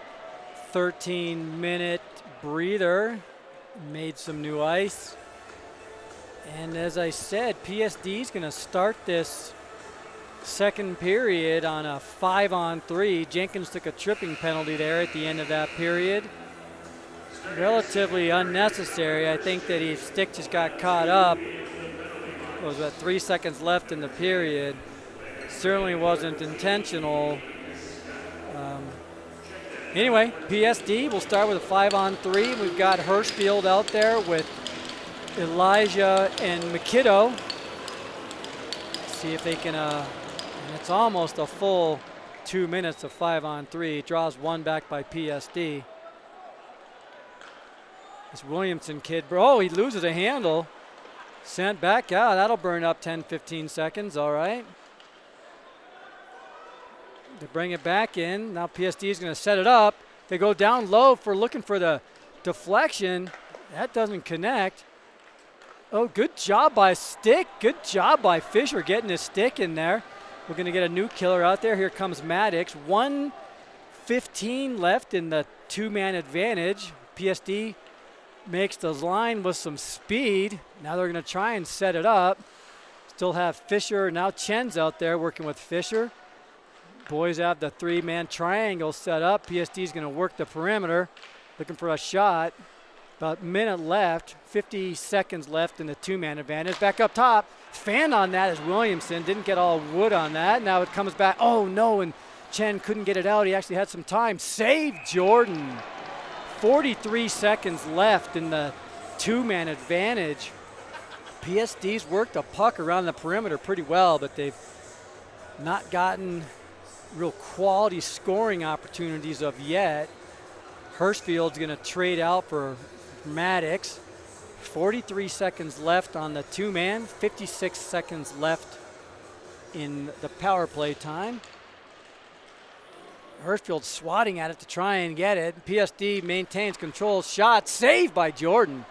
13-minute breather. Made some new ice. And as I said, PSD is going to start this second period on a 5-on-3. Jenkins took a tripping penalty there at the end of that period. Relatively unnecessary. I think that his stick just got caught up. There was about 3 seconds left in the period. Certainly wasn't intentional. Anyway, PSD will start with a 5-on-3. We've got Hirschfield out there with Elijah and McKiddo. See if they can, and it's almost a full 2 minutes of 5-on-3. Draws one back by PSD. This Williamson kid, bro, he loses a handle. Sent back out. That'll burn up 10, 15 seconds. All right. They bring it back in. Now PSD is going to set it up. They go down low for looking for the deflection. That doesn't connect. Oh, good job by Stick. Good job by Fisher getting his stick in there. We're going to get a new killer out there. Here comes Maddox. 1:15 left in the two-man advantage. PSD makes the line with some speed. Now they're going to try and set it up. Still have Fisher. Now Chen's out there working with Fisher. Boys have the three-man triangle set up. PSD is going to work the perimeter, looking for a shot. About a minute left, 50 seconds left in the two-man advantage. Back up top, fan on that is Williamson. Didn't get all wood on that. Now it comes back. Oh, no, and Chen couldn't get it out. He actually had some time. Save Jordan. 43 seconds left in the two-man advantage. PSD's worked the puck around the perimeter pretty well, but they've not gotten real quality scoring opportunities of yet. Hirschfield's going to trade out for Maddox. 43 seconds left on the two-man, 56 seconds left in the power play time. Hirschfield swatting at it to try and get it. PSD maintains control. Shot saved by Jordan.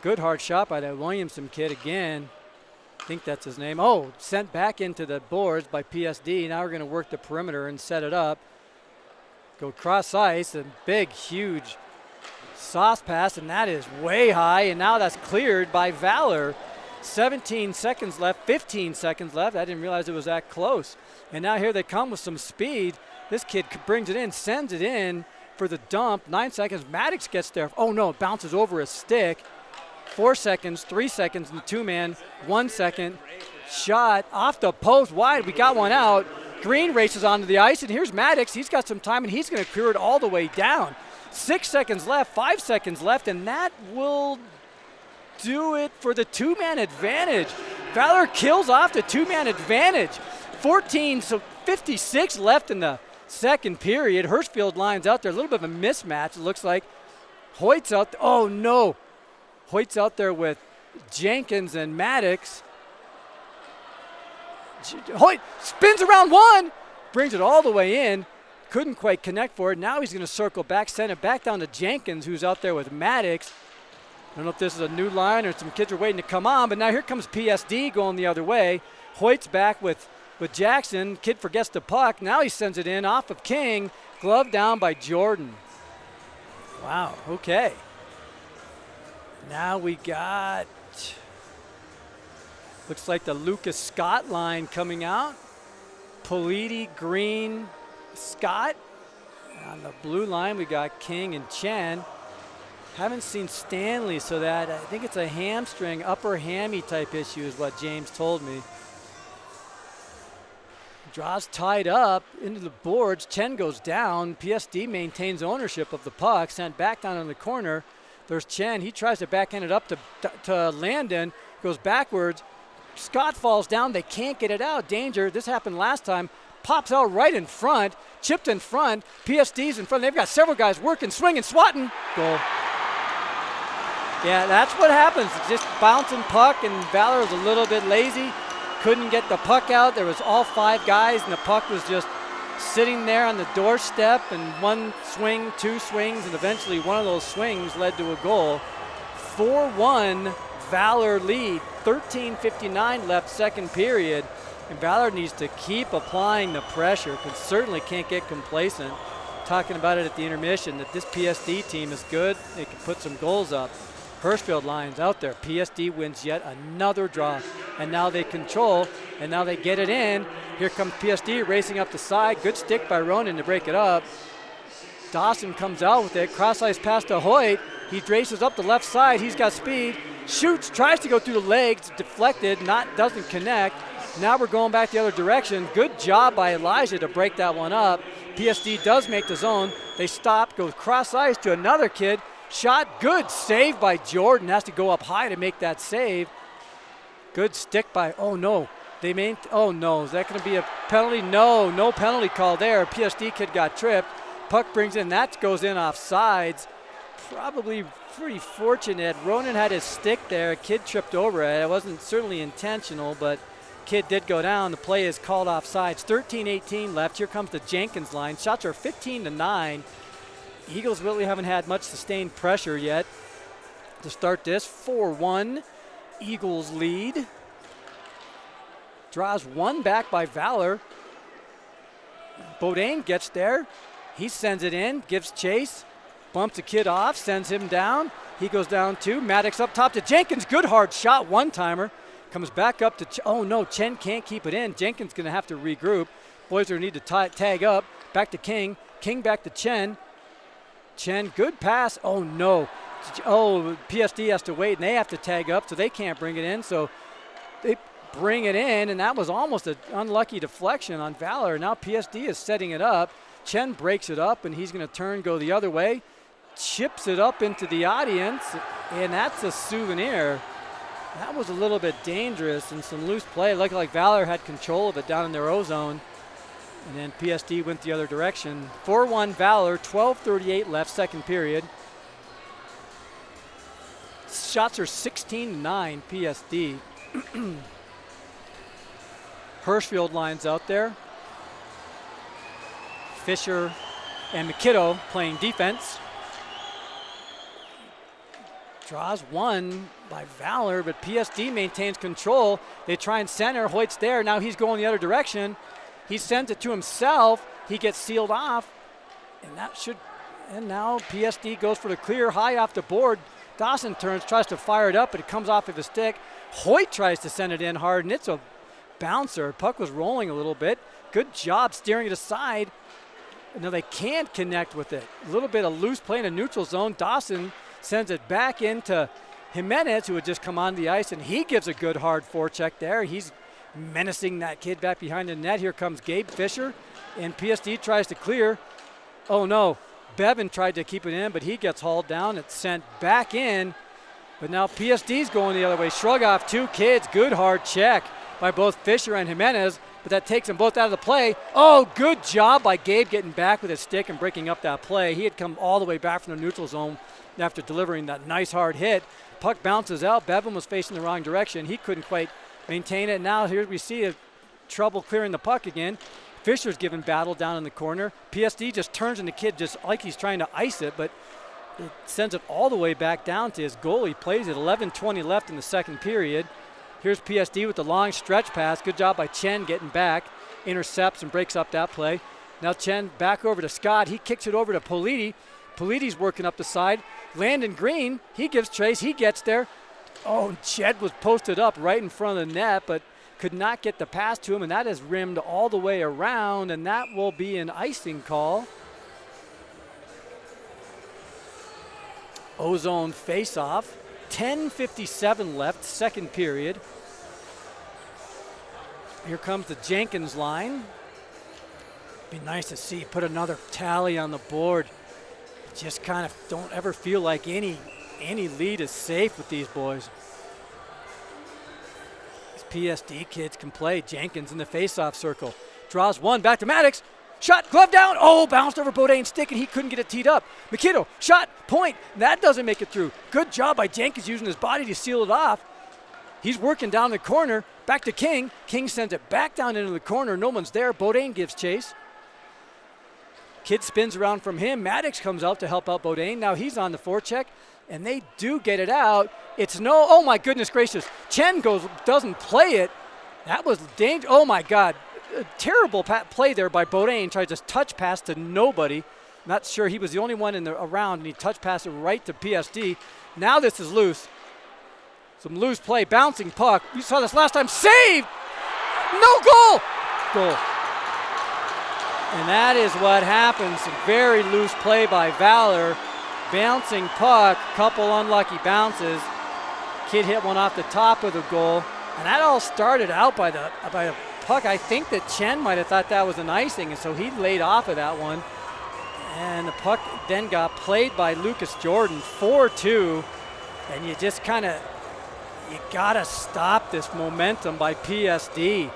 Good hard shot by that Williamson kid again. I think that's his name. Oh, sent back into the boards by PSD. Now we're going to work the perimeter and set it up. Go cross ice, a big, huge sauce pass, and that is way high, and now that's cleared by Valor. 17 seconds left, 15 seconds left. I didn't realize it was that close. And now here they come with some speed. This kid brings it in, sends it in for the dump. 9 seconds, Maddox gets there. Oh no, it bounces over his stick. 4 seconds, 3 seconds in the two-man, 1 second. Shot off the post wide, we got one out. Green races onto the ice, and here's Maddox. He's got some time, and he's going to clear it all the way down. 6 seconds left, 5 seconds left, and that will do it for the two-man advantage. Valor kills off the two-man advantage. 56 left in the second period. Hirschfield lines out there. A little bit of a mismatch, it looks like. Hoyt's out there. Oh, no. Hoyt's out there with Jenkins and Maddox. Hoyt spins around one, brings it all the way in. Couldn't quite connect for it. Now he's going to circle back, send it back down to Jenkins, who's out there with Maddox. I don't know if this is a new line or some kids are waiting to come on, but now here comes PSD going the other way. Hoyt's back with Jackson. Kid forgets the puck. Now he sends it in off of King. Glove down by Jordan. Wow, okay. Now we got, looks like the Lucas Scott line coming out. Politi, Green, Scott. On the blue line, we got King and Chen. Haven't seen Stanley, so that I think it's a hamstring, upper hammy type issue is what James told me. Draws tied up into the boards. Chen goes down. PSD maintains ownership of the puck. Sent back down in the corner. There's Chen. He tries to backhand it up to Landon. Goes backwards. Scott falls down. They can't get it out. Danger. This happened last time. Pops out right in front. Chipped in front. PSD's in front. They've got several guys working, swinging, swatting. Goal. Yeah, that's what happens. It's just bouncing puck, and Valor was a little bit lazy. Couldn't get the puck out. There was all 5 guys, and the puck was just sitting there on the doorstep, and one swing, 2 swings, and eventually one of those swings led to a goal. 4-1 Valor lead. 13:59 left second period. And Valor needs to keep applying the pressure, because certainly can't get complacent. Talking about it at the intermission, that this PSD team is good. They can put some goals up. Hirschfield lines out there. PSD wins yet another draw. And now they control, and now they get it in. Here comes PSD racing up the side. Good stick by Ronan to break it up. Dawson comes out with it. Cross-ice pass to Hoyt. He races up the left side. He's got speed. Shoots, tries to go through the legs. Deflected, doesn't connect. Now we're going back the other direction. Good job by Elijah to break that one up. PSD does make the zone. They stop, goes cross-ice to another kid. Shot, good save by Jordan. Has to go up high to make that save. Good stick by, oh no. Oh no, is that gonna be a penalty? No, no penalty call there. PSD kid got tripped. Puck brings in, that goes in off sides. Probably pretty fortunate. Ronan had his stick there. Kid tripped over it. It wasn't certainly intentional, but kid did go down. The play is called off sides. 13-18 left. Here comes the Jenkins line. Shots are 15-9. Eagles really haven't had much sustained pressure yet to start this. 4-1 Eagles lead. Draws one back by Valor. Bodine gets there. He sends it in, gives chase, bumps the kid off, sends him down. He goes down two. Maddox up top to Jenkins. Good hard shot, one-timer. Comes back up to, oh no, Chen can't keep it in. Jenkins gonna have to regroup. Boys are gonna need to tag up. Back to King. King back to Chen. Chen, good pass. Oh no. Oh, PSD has to wait and they have to tag up, so they can't bring it in. So they bring it in, and that was almost an unlucky deflection on Valor. Now PSD is setting it up. Chen breaks it up, and he's going to turn, go the other way. Chips it up into the audience, and that's a souvenir. That was a little bit dangerous and some loose play. It looked like Valor had control of it down in their O-zone. And then PSD went the other direction. 4-1 Valor, 12:38 left, second period. Shots are 16-9 PSD. Hirschfield lines out there. Fisher and McKiddo playing defense. Draws one by Valor, but PSD maintains control. They try and center. Hoyt's there. Now he's going the other direction. He sends it to himself. He gets sealed off. And now PSD goes for the clear, high off the board. Dawson turns, tries to fire it up, but it comes off of his stick. Hoyt tries to send it in hard, and it's a bouncer. Puck was rolling a little bit. Good job steering it aside. Now they can't connect with it. A little bit of loose play in a neutral zone. Dawson sends it back into Jimenez, who had just come on the ice, and he gives a good hard forecheck there. He's menacing that kid back behind the net. Here comes Gabe Fisher, and PSD tries to clear. Oh no, Bevan tried to keep it in, but he gets hauled down. It's sent back in, but now PSD's going the other way. Shrug off two kids. Good hard check by both Fisher and Jimenez, but that takes them both out of the play. Oh, good job by Gabe getting back with his stick and breaking up that play. He had come all the way back from the neutral zone after delivering that nice hard hit. Puck bounces out. Bevan was facing the wrong direction. He couldn't quite maintain it. Now here we see trouble clearing the puck again. Fisher's giving battle down in the corner. PSD just turns and the kid just like he's trying to ice it, but it sends it all the way back down to his goal. He plays it. 11:20 left in the second period. Here's PSD with the long stretch pass. Good job by Chen getting back. Intercepts and breaks up that play. Now Chen back over to Scott. He kicks it over to Politi. Politi's working up the side. Landon Green, he gives chase. He gets there. Oh, Ched was posted up right in front of the net, but could not get the pass to him, and that is rimmed all the way around, and that will be an icing call. O-zone face-off. 10:57 left, second period. Here comes the Jenkins line. Be nice to see put another tally on the board. Just kind of don't ever feel like any lead is safe with these boys. These PSD kids can play. Jenkins in the face-off circle. Draws one, back to Maddox. Shot, glove down. Oh, bounced over Bodain's stick, and he couldn't get it teed up. McKiddo, shot, point. That doesn't make it through. Good job by Jenkins using his body to seal it off. He's working down the corner. Back to King. King sends it back down into the corner. No one's there. Bodain gives chase. Kid spins around from him. Maddox comes out to help out Bodain. Now he's on the forecheck, and they do get it out. It's no, oh my goodness gracious. Chen doesn't play it. That was danger. Oh my God. A terrible play there by Bodine. Tried to touch pass to nobody. Not sure he was the only one in the around, and he touch passed it right to PSD. Now this is loose. Some loose play, bouncing puck. We saw this last time. Saved! No goal! Goal. And that is what happens. A very loose play by Valor. Bouncing puck, couple unlucky bounces. Kid hit one off the top of the goal. And that all started out by a puck. I think that Chen might have thought that was an icing, and so he laid off of that one. And the puck then got played by Lucas Jordan, 4-2. And you just you gotta stop this momentum by PSD.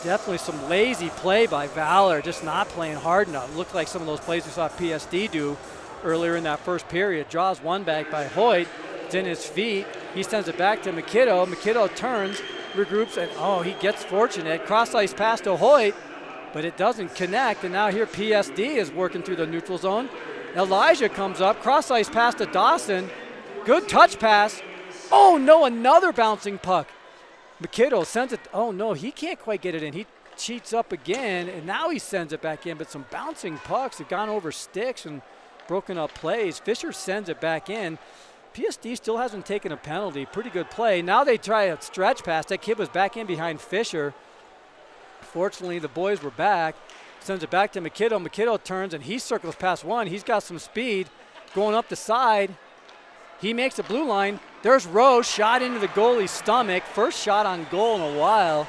Definitely some lazy play by Valor, just not playing hard enough. Looked like some of those plays we saw PSD do earlier in that first period. Draws one back by Hoyt. It's in his feet. He sends it back to McKiddo. McKiddo turns, regroups, and he gets fortunate. Cross ice pass to Hoyt, but it doesn't connect. And now here PSD is working through the neutral zone. Elijah comes up, cross ice pass to Dawson. Good touch pass. Oh no, another bouncing puck. McKiddo sends it. Oh no, he can't quite get it in. He cheats up again, and now he sends it back in. But some bouncing pucks have gone over sticks and broken up plays. Fisher sends it back in. PSD still hasn't taken a penalty. Pretty good play. Now they try a stretch pass. That kid was back in behind Fisher. Fortunately, the boys were back. Sends it back to McKiddo. McKiddo turns, and he circles past one. He's got some speed going up the side. He makes the blue line. There's Rose, shot into the goalie's stomach. First shot on goal in a while.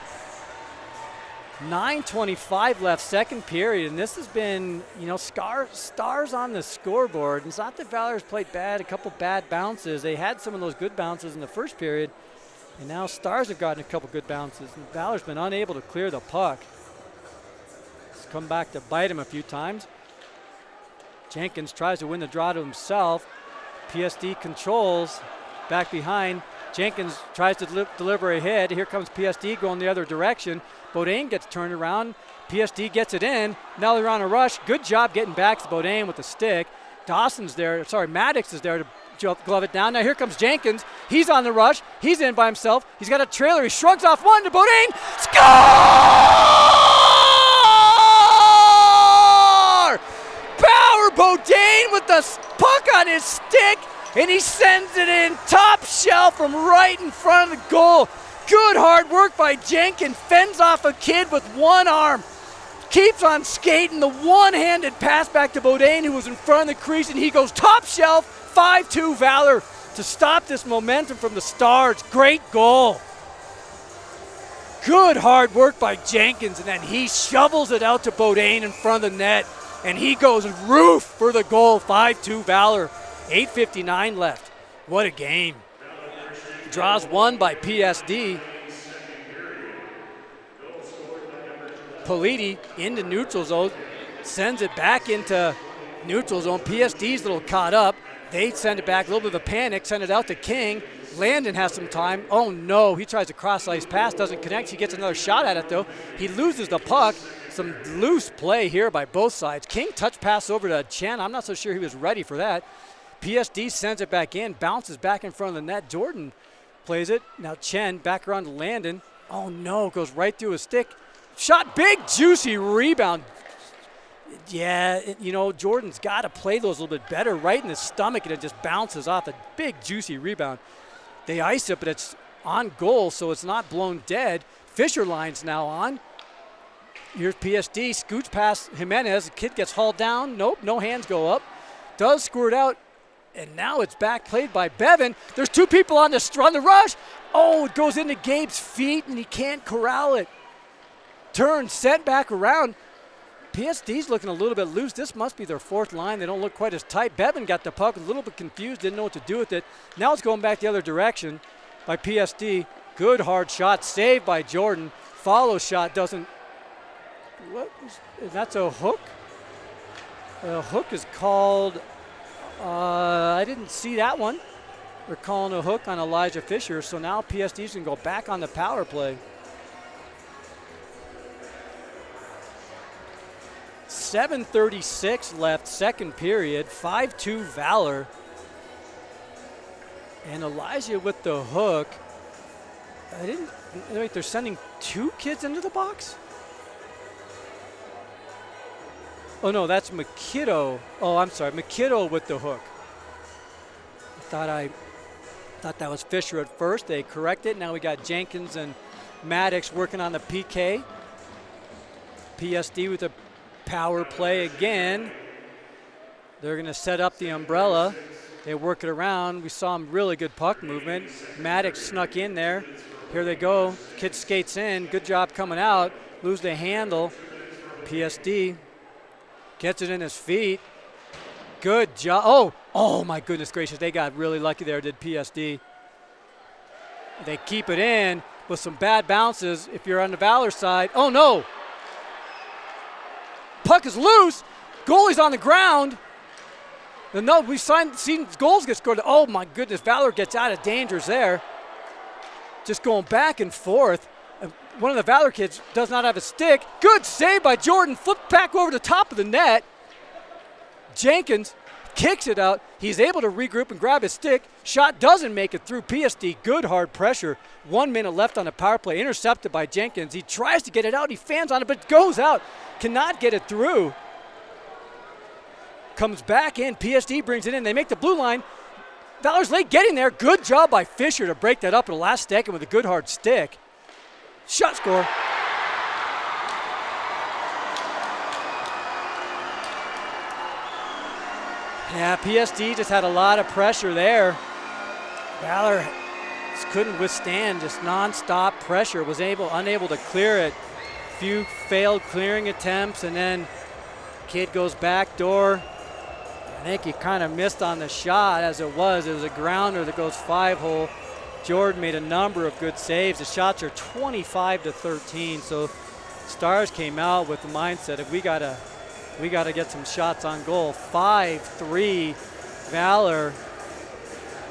9:25 left, second period, and this has been, stars on the scoreboard. It's not that Valor's played bad, a couple bad bounces. They had some of those good bounces in the first period, and now Stars have gotten a couple good bounces, and Valor's been unable to clear the puck. It's come back to bite him a few times. Jenkins tries to win the draw to himself. PSD controls, back behind. Jenkins tries to deliver a hit. Here comes PSD going the other direction. Bodine gets turned around. PSD gets it in. Now they're on a rush. Good job getting back to Bodine with the stick. Maddox is there to glove it down. Now here comes Jenkins. He's on the rush. He's in by himself. He's got a trailer. He shrugs off one to Bodine. Score! Power Bodine with the puck on his stick, and he sends it in top shelf from right in front of the goal. Good hard work by Jenkins. Fends off a kid with one arm. Keeps on skating. The one-handed pass back to Bodine, who was in front of the crease, and he goes top shelf. 5-2 Valor to stop this momentum from the Stars. Great goal. Good hard work by Jenkins, and then he shovels it out to Bodine in front of the net, and he goes roof for the goal. 5-2 Valor. 8:59 left. What a game. Draws one by PSD. Politi into neutral zone, sends it back into neutral zone. PSD's a little caught up. They send it back, a little bit of a panic, send it out to King. Landon has some time. Oh no, he tries a cross-ice pass, doesn't connect. He gets another shot at it though. He loses the puck. Some loose play here by both sides. King touch pass over to Chen. I'm not so sure he was ready for that. PSD sends it back in, bounces back in front of the net. Jordan plays it. Now Chen back around to Landon. Oh no, goes right through his stick. Shot, big juicy rebound. Yeah, Jordan's got to play those a little bit better. Right in the stomach, and it just bounces off. A big juicy rebound. They ice it, but it's on goal, so it's not blown dead. Fisher line's now on. Here's PSD, scooch past Jimenez. The kid gets hauled down. Nope, no hands go up. Does squirt out. And now it's back played by Bevan. There's two people on the rush. Oh, it goes into Gabe's feet, and he can't corral it. Turn, sent back around. PSD's looking a little bit loose. This must be their fourth line. They don't look quite as tight. Bevan got the puck, a little bit confused, didn't know what to do with it. Now it's going back the other direction by PSD. Good hard shot, saved by Jordan. Follow shot doesn't. That's a hook. A hook is called. I didn't see that one. They're calling a hook on Elijah Fisher, so now PSD's going to go back on the power play. 7:36 left, second period, 5-2 Valor. And Elijah with the hook. I didn't. Wait, they're sending 2 kids into the box? Oh, no, that's McKiddo. Oh, I'm sorry. McKiddo with the hook. I thought that was Fisher at first. They correct it. Now we got Jenkins and Maddox working on the PK. PSD with a power play again. They're going to set up the umbrella. They work it around. We saw him really good puck movement. Maddox snuck in there. Here they go. Kid skates in. Good job coming out. Lose the handle. PSD gets it in his feet. Good job. Oh my goodness gracious. They got really lucky there, did PSD. They keep it in with some bad bounces if you're on the Valor side. Oh no. Puck is loose. Goalie's on the ground. And no, we've seen goals get scored. Oh my goodness, Valor gets out of dangers there. Just going back and forth. One of the Valor kids does not have a stick. Good save by Jordan. Flipped back over the top of the net. Jenkins kicks it out. He's able to regroup and grab his stick. Shot doesn't make it through. PSD, good hard pressure. 1 minute left on the power play. Intercepted by Jenkins. He tries to get it out. He fans on it, but goes out. Cannot get it through. Comes back in. PSD brings it in. They make the blue line. Valor's late getting there. Good job by Fisher to break that up at the last second with a good hard stick. Shot score. Yeah, PSD just had a lot of pressure there. Valor just couldn't withstand just nonstop pressure. Was unable to clear it. Few failed clearing attempts, and then kid goes back door. I think he kind of missed on the shot as it was. It was a grounder that goes 5-hole. Jordan made a number of good saves. The shots are 25-13, so Stars came out with the mindset of we gotta get some shots on goal. 5-3 Valor.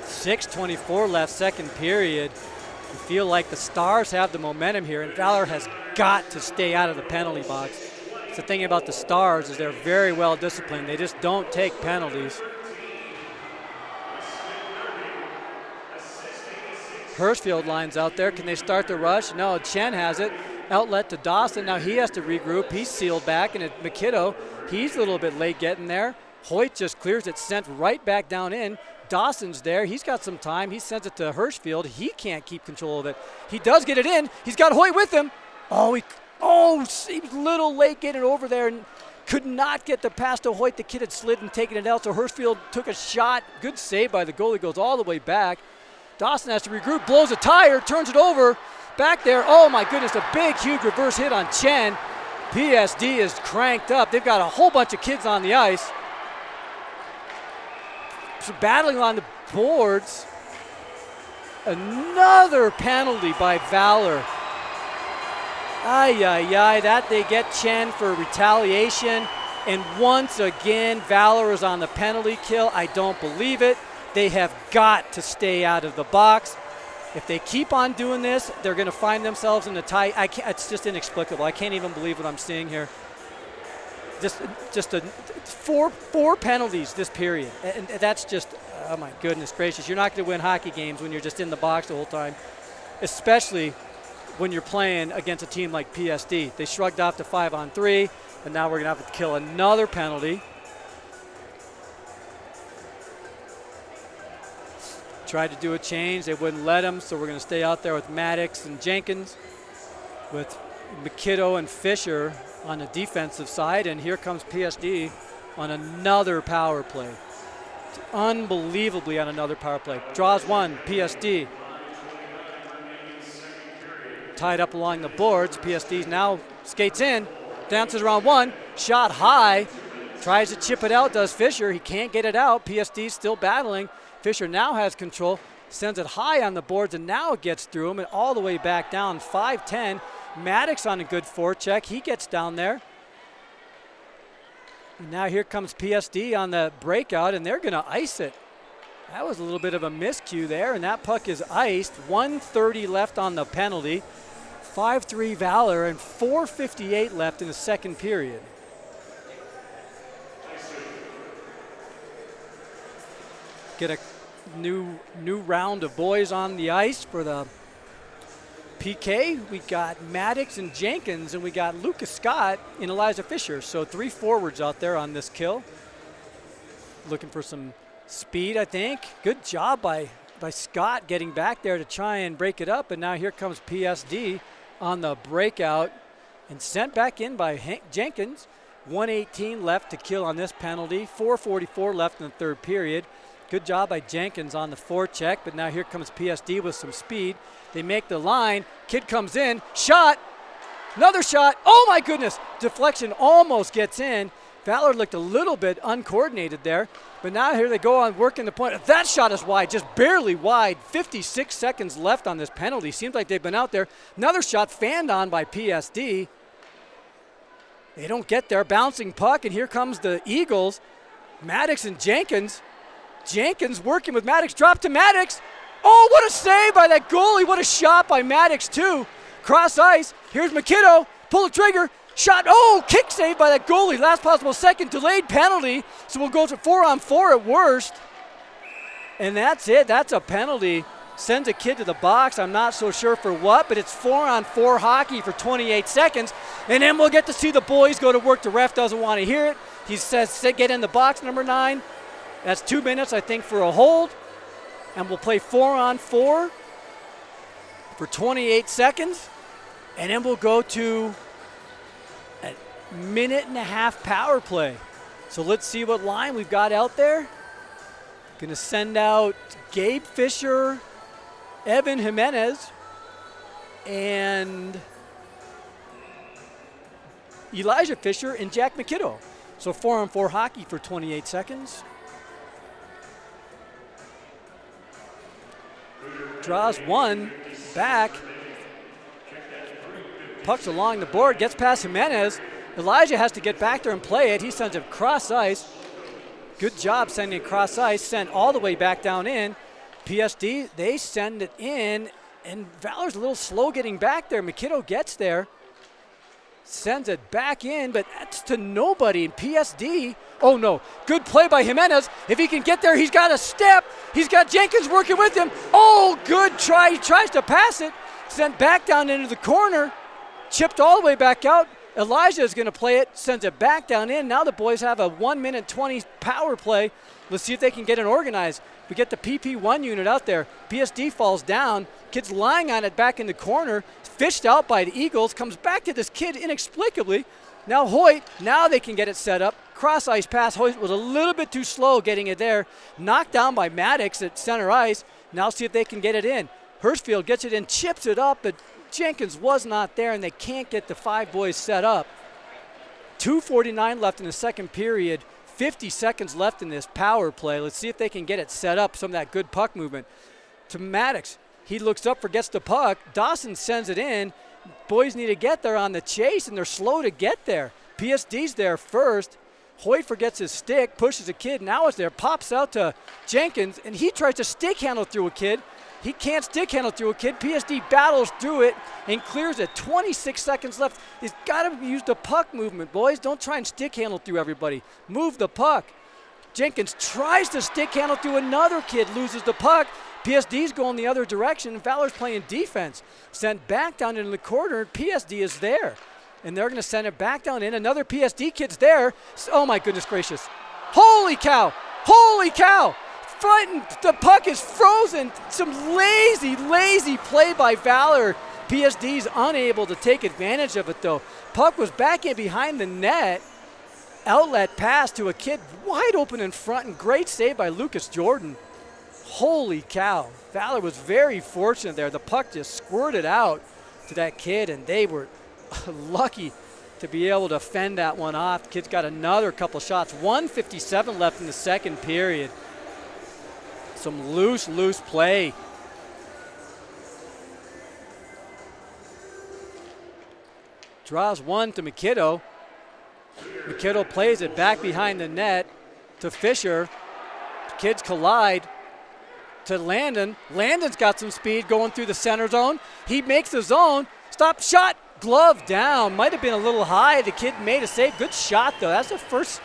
6:24 left, second period. You feel like the Stars have the momentum here, and Valor has got to stay out of the penalty box. The thing about the Stars is they're very well disciplined. They just don't take penalties. Hirschfield lines out there. Can they start the rush? No, Chen has it. Outlet to Dawson. Now he has to regroup. He's sealed back. And McKiddo, he's a little bit late getting there. Hoyt just clears it, sent right back down in. Dawson's there. He's got some time. He sends it to Hirschfield. He can't keep control of it. He does get it in. He's got Hoyt with him. He was a little late getting over there and could not get the pass to Hoyt. The kid had slid and taken it out, so Hirschfield took a shot. Good save by the goalie, goes all the way back. Dawson has to regroup, blows a tire, turns it over. Back there, oh my goodness, a big, huge reverse hit on Chen. PSD is cranked up. They've got a whole bunch of kids on the ice. So battling on the boards. Another penalty by Valor. That they get Chen for retaliation. And once again, Valor is on the penalty kill. I don't believe it. They have got to stay out of the box. If they keep on doing this, they're going to find themselves in the tie. It's just inexplicable. I can't even believe what I'm seeing here. Just four penalties this period. And that's just, oh my goodness gracious. You're not going to win hockey games when you're just in the box the whole time, especially when you're playing against a team like PSD. They shrugged off to 5-on-3, and now we're going to have to kill another penalty. Tried to do a change. They wouldn't let him, so we're going to stay out there with Maddox and Jenkins, with McKiddo and Fisher on the defensive side, and here comes PSD on another power play. Unbelievably on another power play. Draws one, PSD. Tied up along the boards. PSD now skates in, dances around one, shot high, tries to chip it out, does Fisher. He can't get it out. PSD still battling. Fisher now has control, sends it high on the boards, and now it gets through him and all the way back down. 5-10. Maddox on a good forecheck. He gets down there. And now here comes PSD on the breakout, and they're going to ice it. That was a little bit of a miscue there, and that puck is iced. 1:30 left on the penalty. 5-3 Valor, and 4:58 left in the second period. Get a new round of boys on the ice for the PK, we got Maddox and Jenkins, and we got Lucas Scott and Elijah Fisher. So 3 forwards out there on this kill. Looking for some speed, I think. Good job by Scott getting back there to try and break it up. And now here comes PSD on the breakout and sent back in by Jenkins. 1:18 left to kill on this penalty. 4:44 left in the third period. Good job by Jenkins on the forecheck, but now here comes PSD with some speed. They make the line. Kid comes in. Shot. Another shot. Oh, my goodness. Deflection almost gets in. Valor looked a little bit uncoordinated there, but now here they go on working the point. That shot is wide, just barely wide. 56 seconds left on this penalty. Seems like they've been out there. Another shot fanned on by PSD. They don't get there. Bouncing puck, and here comes the Eagles. Maddox and Jenkins. Jenkins working with Maddox. Drop to Maddox. Oh, what a save by that goalie. What a shot by Maddox, too. Cross ice. Here's McKiddo. Pull the trigger. Shot. Oh, kick save by that goalie. Last possible second. Delayed penalty. So we'll go to 4-on-4 at worst. And that's it. That's a penalty. Sends a kid to the box. I'm not so sure for what, but it's 4-on-4 hockey for 28 seconds. And then we'll get to see the boys go to work. The ref doesn't want to hear it. He says, get in the box, number 9. That's 2 minutes, I think, for a hold. And we'll play 4-on-4 for 28 seconds. And then we'll go to a 1.5-minute power play. So let's see what line we've got out there. Going to send out Gabe Fisher, Evan Jimenez, and Elijah Fisher and Jack McKiddo. So 4-on-4 hockey for 28 seconds. Draws one back. Puck's along the board, gets past Jimenez. Elijah has to get back there and play it. He sends it cross ice. Good job sending it cross ice. Sent all the way back down in. PSD, they send it in, and Valor's a little slow getting back there. McKiddo gets there. Sends it back in, but that's to nobody. And PSD, oh no, good play by Jimenez. If he can get there, he's got a step. He's got Jenkins working with him. Oh, good try. He tries to pass it. Sent back down into the corner. Chipped all the way back out. Elijah is going to play it, sends it back down in. Now the boys have a 1:20 power play. Let's see if they can get it organized. We get the PP1 unit out there. PSD falls down. Kid's lying on it back in the corner. Fished out by the Eagles. Comes back to this kid inexplicably. Now Hoyt, now they can get it set up. Cross ice pass. Hoyt was a little bit too slow getting it there. Knocked down by Maddox at center ice. Now see if they can get it in. Hirschfield gets it in, chips it up, but Jenkins was not there, and they can't get the 5 boys set up. 2:49 left in the second period. 50 seconds left in this power play. Let's see if they can get it set up, some of that good puck movement. To Maddox. He looks up, forgets the puck. Dawson sends it in. Boys need to get there on the chase, and they're slow to get there. PSD's there first. Hoyt forgets his stick, pushes a kid. Now it's there, pops out to Jenkins, and he tries to stick handle through a kid. He can't stick handle through a kid. PSD battles through it and clears it. 26 seconds left. He's got to use the puck movement, boys. Don't try and stick handle through everybody. Move the puck. Jenkins tries to stick handle through another kid, loses the puck. PSD's going the other direction, and Valor's playing defense. Sent back down into the corner, and PSD is there. And they're going to send it back down in. Another PSD kid's there. Oh, my goodness gracious. Holy cow. Holy cow. Front, the puck is frozen. Some lazy play by Valor. PSD's unable to take advantage of it, though. Puck was back in behind the net. Outlet pass to a kid wide open in front, and great save by Lucas Jordan. Holy cow. Valor was very fortunate there. The puck just squirted out to that kid, and they were lucky to be able to fend that one off. Kid's got another couple shots. 1:57 left in the second period. Some loose play. Draws one to McKiddo. McKiddo plays it back behind the net to Fisher. Kids collide to Landon. Landon's got some speed going through the center zone. He makes the zone. Stop, shot, glove down. Might have been a little high. The kid made a save. Good shot, though. That's the first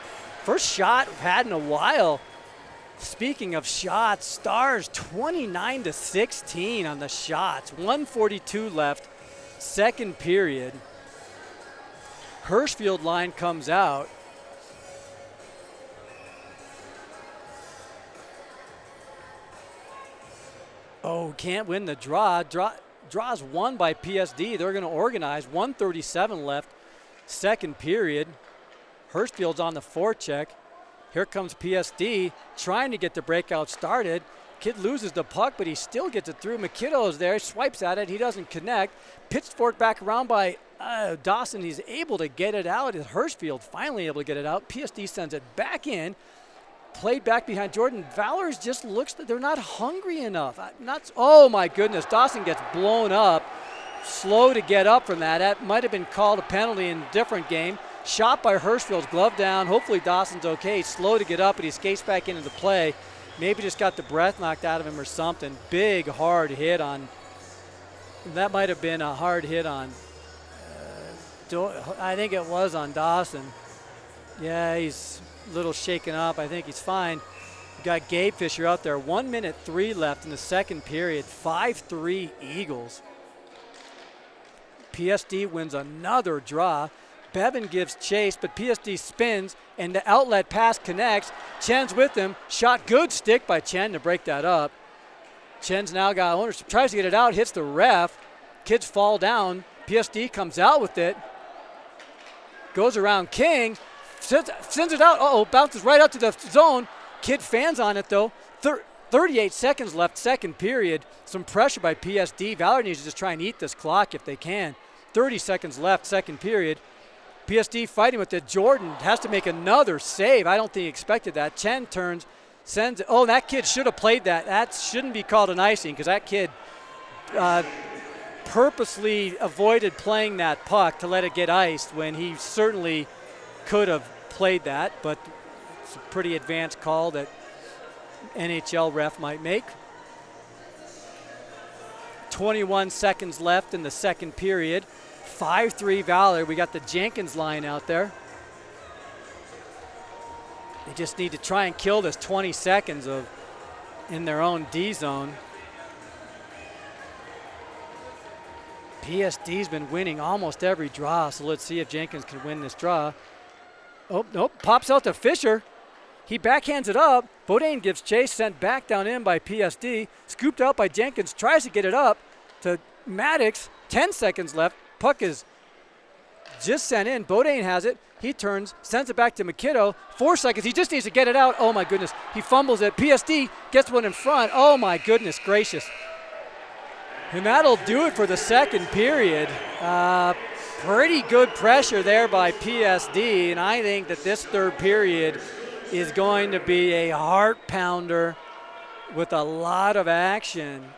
shot we've had in a while Speaking of shots, Stars 29-16 on the shots. 1:42 left, second period. Hirschfield line comes out. Oh, can't win the draw. Draw's won by PSD. They're going to organize. 1:37 left, second period. Hirschfield's on the forecheck. Here comes PSD trying to get the breakout started. Kid loses the puck, but he still gets it through. McKiddo's there, swipes at it. He doesn't connect. Pitchfork back around by Dawson. He's able to get it out. Hirschfield finally able to get it out. PSD sends it back in. Played back behind Jordan. Valor's just looks that they're not hungry enough. Oh my goodness, Dawson gets blown up. Slow to get up from that. That might have been called a penalty in a different game. Shot by Hirschfield's glove down. Hopefully Dawson's okay. He's slow to get up, but he skates back into the play. Maybe just got the breath knocked out of him or something. Big hard hit on. That might have been a hard hit on. I think it was on Dawson. Yeah, he's a little shaken up. I think he's fine. We've got Gabe Fisher out there. 1:03 left in the second period. 5-3 Eagles. PSD wins another draw. Bevan gives chase, but PSD spins, and the outlet pass connects. Chen's with him. Shot, good stick by Chen to break that up. Chen's now got ownership. Tries to get it out, hits the ref. Kids fall down. PSD comes out with it. Goes around King. Sends it out. Uh-oh, bounces right out to the zone. Kid fans on it, though. 38 seconds left, second period. Some pressure by PSD. Valor needs to just try and eat this clock if they can. 30 seconds left, second period. PSD fighting with it. Jordan has to make another save. I don't think he expected that. Chen turns, sends it. Oh, that kid should have played that. That shouldn't be called an icing because that kid purposely avoided playing that puck to let it get iced when he certainly could have played that, but it's a pretty advanced call that NHL ref might make. 21 seconds left in the second period. 5-3 Valor. We got the Jenkins line out there. They just need to try and kill this 20 seconds of in their own D zone. PSD's been winning almost every draw, so let's see if Jenkins can win this draw. Oh, nope, pops out to Fisher. He backhands it up. Bodine gives chase, sent back down in by PSD. Scooped out by Jenkins, tries to get it up to Maddox. 10 seconds left. Puck is just sent in. Bodine has it. He turns, sends it back to McKiddo. 4 seconds. He just needs to get it out. Oh, my goodness. He fumbles it. PSD gets one in front. Oh, my goodness gracious. And that'll do it for the second period. Pretty good pressure there by PSD, and I think that this third period is going to be a heart pounder with a lot of action.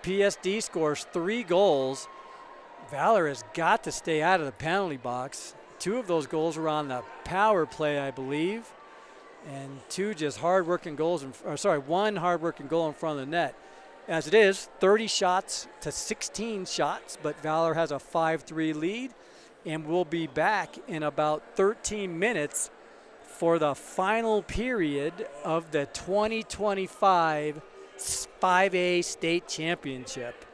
PSD scores 3 goals. Valor has got to stay out of the penalty box. 2 of those goals were on the power play, I believe, and 2 just hard-working goals. 1 hard-working goal in front of the net. As it is, 30 shots to 16 shots, but Valor has a 5-3 lead, and we'll be back in about 13 minutes for the final period of the 2025 5A State Championship.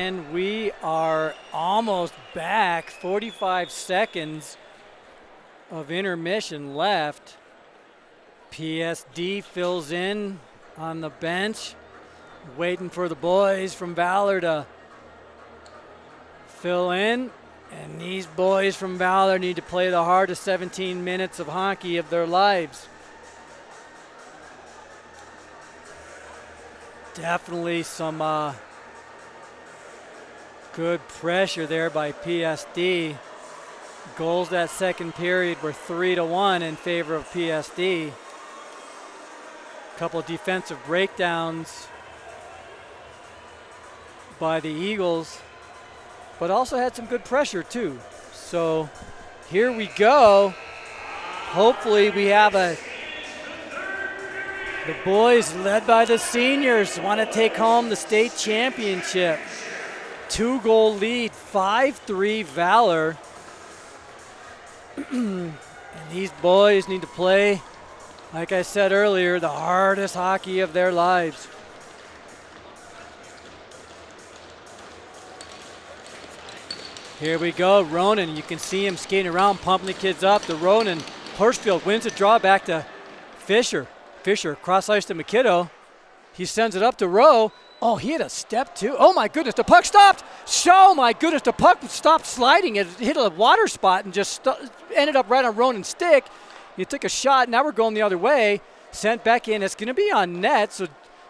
And we are almost back. 45 seconds of intermission left. PSD fills in on the bench, waiting for the boys from Valor to fill in. And these boys from Valor need to play the hardest 17 minutes of hockey of their lives. Definitely some good pressure there by PSD. Goals that second period were 3-1 in favor of PSD. Couple defensive breakdowns by the Eagles, but also had some good pressure too. So here we go. Hopefully we have the boys led by the seniors want to take home the state championship. 2-goal lead, 5-3 Valor. And these boys need to play, like I said earlier, the hardest hockey of their lives. Here we go, Ronan. You can see him skating around, pumping the kids up. The Ronan, Hirschfield wins the draw back to Fisher. Fisher cross ice to McKiddo. He sends it up to Rowe. Oh, he had a step too. Oh my goodness, the puck stopped. Oh my goodness, the puck stopped sliding. It hit a water spot and just ended up right on Ronan's stick. He took a shot. Now we're going the other way. Sent back in. It's going to be on net, so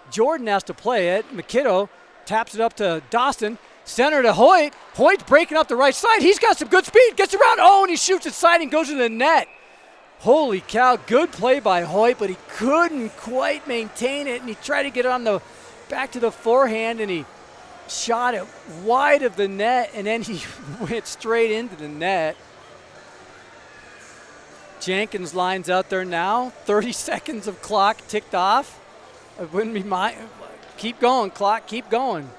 Jordan has to play it. McKiddo taps it up to Dawson. Center to Hoyt. Hoyt's breaking up the right side. He's got some good speed. Gets around. Oh, and he shoots it side and goes to the net. Holy cow, good play by Hoyt, but he couldn't quite maintain it, and he tried to get it on the back to the forehand, and he shot it wide of the net, and then he went straight into the net. Jenkins lines out there now. 30 seconds of clock ticked off. It wouldn't be keep going, clock, keep going.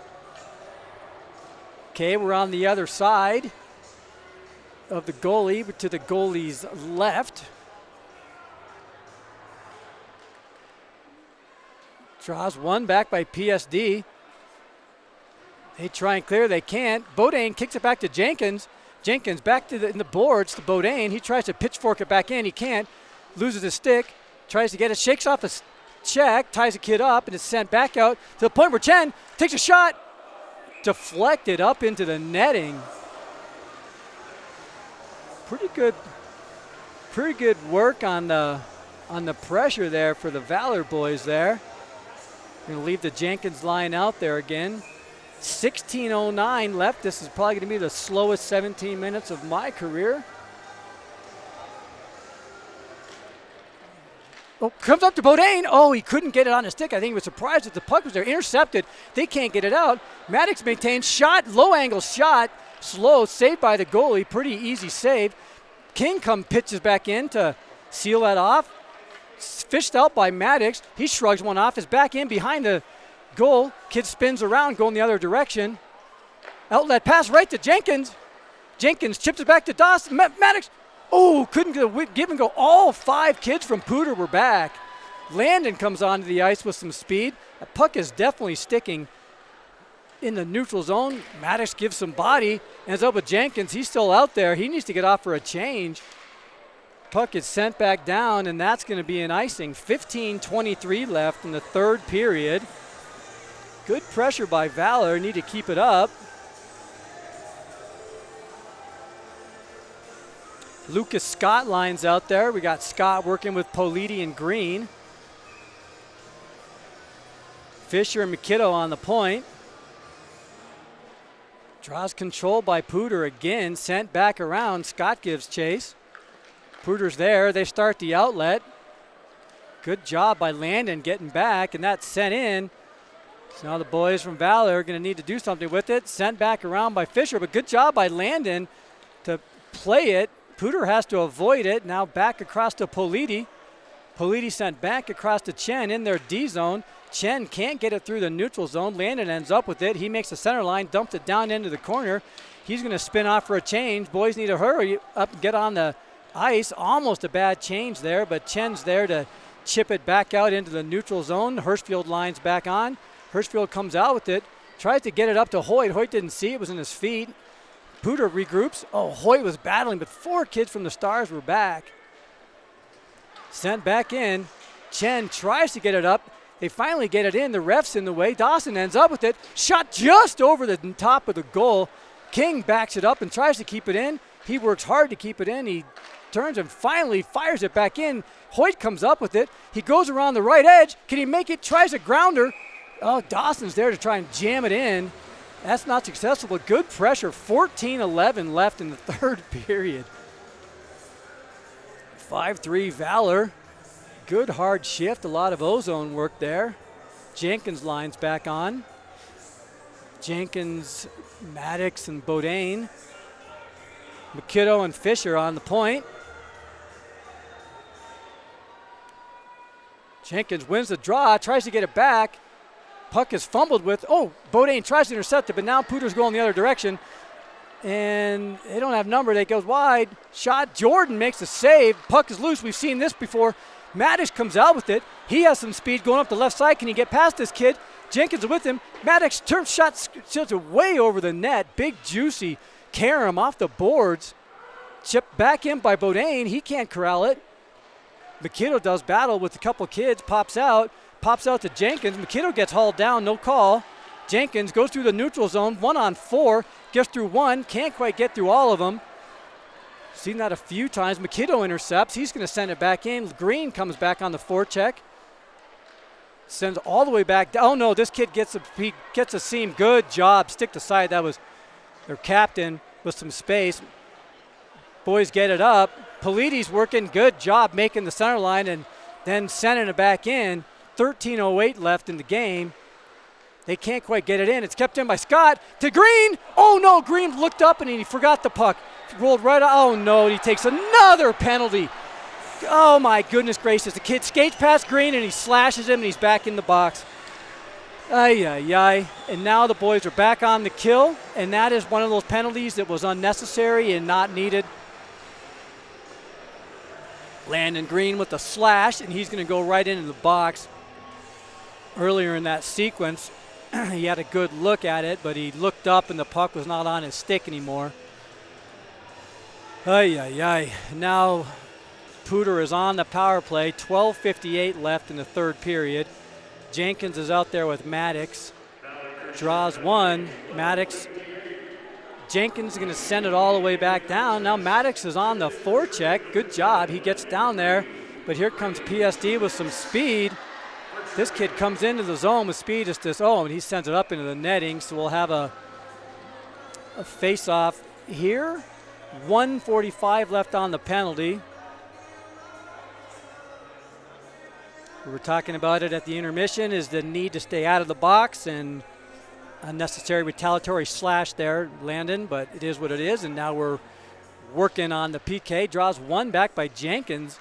Okay, we're on the other side of the goalie, but to the goalie's left. Draws one back by PSD. They try and clear, they can't. Bodine kicks it back to Jenkins. Jenkins back to in the boards to Bodine. He tries to pitchfork it back in, he can't. Loses his stick, tries to get it, shakes off a check, ties the kid up, and it's sent back out to the point where Chen takes a shot, deflected up into the netting. Pretty good work on the pressure there for the Valor boys there. Going to leave the Jenkins line out there again. 16:09 left. This is probably going to be the slowest 17 minutes of my career. Oh, comes up to Bodine. Oh, he couldn't get it on his stick. I think he was surprised that the puck was there. Intercepted. They can't get it out. Maddox maintains shot, low angle shot. Slow, saved by the goalie. Pretty easy save. King pitches back in to seal that off. Fished out by Maddox. He shrugs one off. Is back in behind the goal. Kid spins around, going the other direction. Outlet pass right to Jenkins. Jenkins chips it back to Dawson. Maddox. Oh, couldn't give and go. All 5 kids from Pooter were back. Landon comes onto the ice with some speed. The puck is definitely sticking in the neutral zone. Maddox gives some body. Ends up with Jenkins. He's still out there. He needs to get off for a change. Puck is sent back down, and that's going to be an icing. 15:23 left in the third period. Good pressure by Valor. Need to keep it up. Lucas Scott lines out there. We got Scott working with Politi and Green. Fisher and McKiddo on the point. Draws control by Pooter again. Sent back around. Scott gives chase. Pooter's there. They start the outlet. Good job by Landon getting back, and that's sent in. So now the boys from Valor are going to need to do something with it. Sent back around by Fisher, but good job by Landon to play it. Pooter has to avoid it. Now back across to Politi. Politi sent back across to Chen in their D zone. Chen can't get it through the neutral zone. Landon ends up with it. He makes the center line, dumps it down into the corner. He's going to spin off for a change. Boys need to hurry up and get on the ice. Almost a bad change there, but Chen's there to chip it back out into the neutral zone. Hirschfield lines back on. Hirschfield comes out with it. Tries to get it up to Hoyt. Hoyt didn't see it. Was in his feet. Puder regroups. Oh, Hoyt was battling, but 4 kids from the Stars were back. Sent back in. Chen tries to get it up. They finally get it in. The ref's in the way. Dawson ends up with it. Shot just over the top of the goal. King backs it up and tries to keep it in. He works hard to keep it in. He turns and finally fires it back in. Hoyt comes up with it. He goes around the right edge. Can he make it? Tries a grounder. Oh, Dawson's there to try and jam it in. That's not successful, but good pressure. 14-11 left in the third period. 5-3 Valor. Good hard shift. A lot of ozone work there. Jenkins lines back on. Jenkins, Maddox, and Bodine. McKiddo and Fisher on the point. Jenkins wins the draw, tries to get it back. Puck is fumbled with. Oh, Bodine tries to intercept it, but now Puder's going the other direction. And they don't have number. They goes wide. Shot. Jordan makes the save. Puck is loose. We've seen this before. Maddox comes out with it. He has some speed going up the left side. Can he get past this kid? Jenkins is with him. Maddox turns shot way over the net. Big, juicy carom off the boards. Chipped back in by Bodine. He can't corral it. McKiddo does battle with a couple kids. Pops out to Jenkins. McKiddo gets hauled down. No call. Jenkins goes through the neutral zone. 1-on-4. Gets through one. Can't quite get through all of them. Seen that a few times. McKiddo intercepts. He's going to send it back in. Green comes back on the forecheck. Sends all the way back. Oh, no, this kid gets a seam. Good job. Stick to side. That was their captain with some space. Boys get it up. Polides working. Good job making the center line and then sending it back in. 13:08 left in the game. They can't quite get it in. It's kept in by Scott to Green. Oh, no, Green looked up and he forgot the puck. Rolled right out. Oh, no, he takes another penalty. Oh, my goodness gracious. The kid skates past Green and he slashes him and he's back in the box. Ay, ay, ay. And now the boys are back on the kill, and that is one of those penalties that was unnecessary and not needed. Landon Green with the slash, and he's going to go right into the box. Earlier in that sequence, he had a good look at it, but he looked up and the puck was not on his stick anymore. Ay, ay, ay. Now Puder is on the power play. 12:58 left in the third period. Jenkins is out there with Maddox. Draws one. Maddox. Jenkins is going to send it all the way back down. Now Maddox is on the forecheck. Good job. He gets down there. But here comes PSD with some speed. This kid comes into the zone with speed. It's just, oh, and he sends it up into the netting. So we'll have a face-off here. 1:45 left on the penalty. We were talking about it at the intermission, is the need to stay out of the box, and unnecessary retaliatory slash there, Landon, but it is what it is, and now we're working on the PK. Draws one back by Jenkins.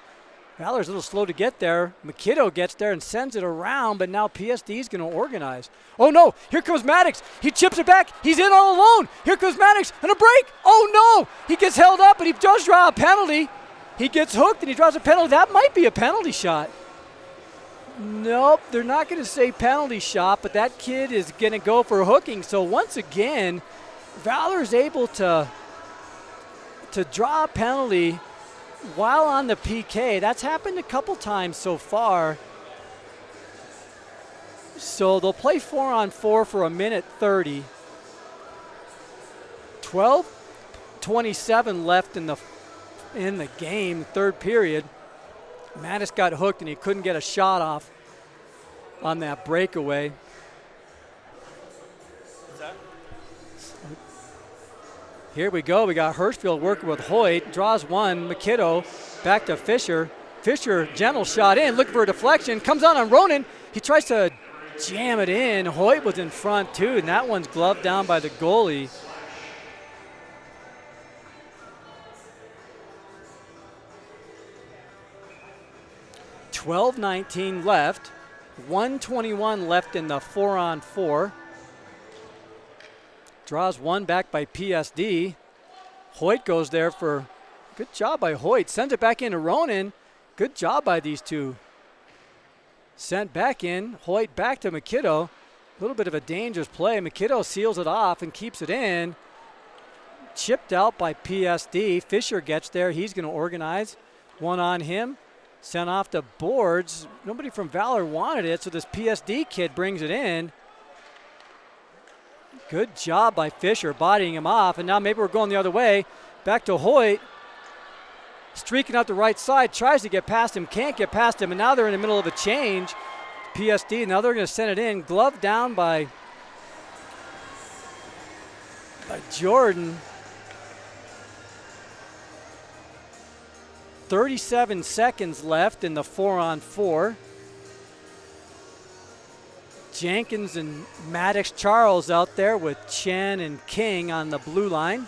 Valor's a little slow to get there. McKiddo gets there and sends it around, but now PSD is going to organize. Oh, no, here comes Maddox. He chips it back. He's in all alone. Here comes Maddox, and a break. Oh, no, he gets held up, and he does draw a penalty. He gets hooked, and he draws a penalty. That might be a penalty shot. Nope, they're not going to say penalty shot, but that kid is going to go for hooking. So once again, Valor is able to draw a penalty while on the PK. That's happened a couple times so far. So they'll play 4-on-4 for a minute 30. 12:27 left in the game, third period. Mattis got hooked and he couldn't get a shot off on that breakaway. Here we go. We got Hirschfield working with Hoyt. Draws one. McKiddo back to Fisher. Fisher, gentle shot in. Looking for a deflection. Comes on Ronan. He tries to jam it in. Hoyt was in front too, and that one's gloved down by the goalie. $12:19 left. 1:21 left in the 4-on-4. Draws one back by PSD. Hoyt goes there for, good job by Hoyt. Sends it back into Ronan. Good job by these two. Sent back in. Hoyt back to McKiddo. A little bit of a dangerous play. Mikito seals it off and keeps it in. Chipped out by PSD. Fisher gets there. He's going to organize. One on him. Sent off to boards. Nobody from Valor wanted it, so this PSD kid brings it in. Good job by Fisher bodying him off, and now maybe we're going the other way. Back to Hoyt. Streaking out the right side, tries to get past him, can't get past him, and now they're in the middle of a change. PSD, now they're going to send it in. Glove down by Jordan. 37 seconds left in the 4-on-4. Jenkins and Maddox Charles out there with Chen and King on the blue line.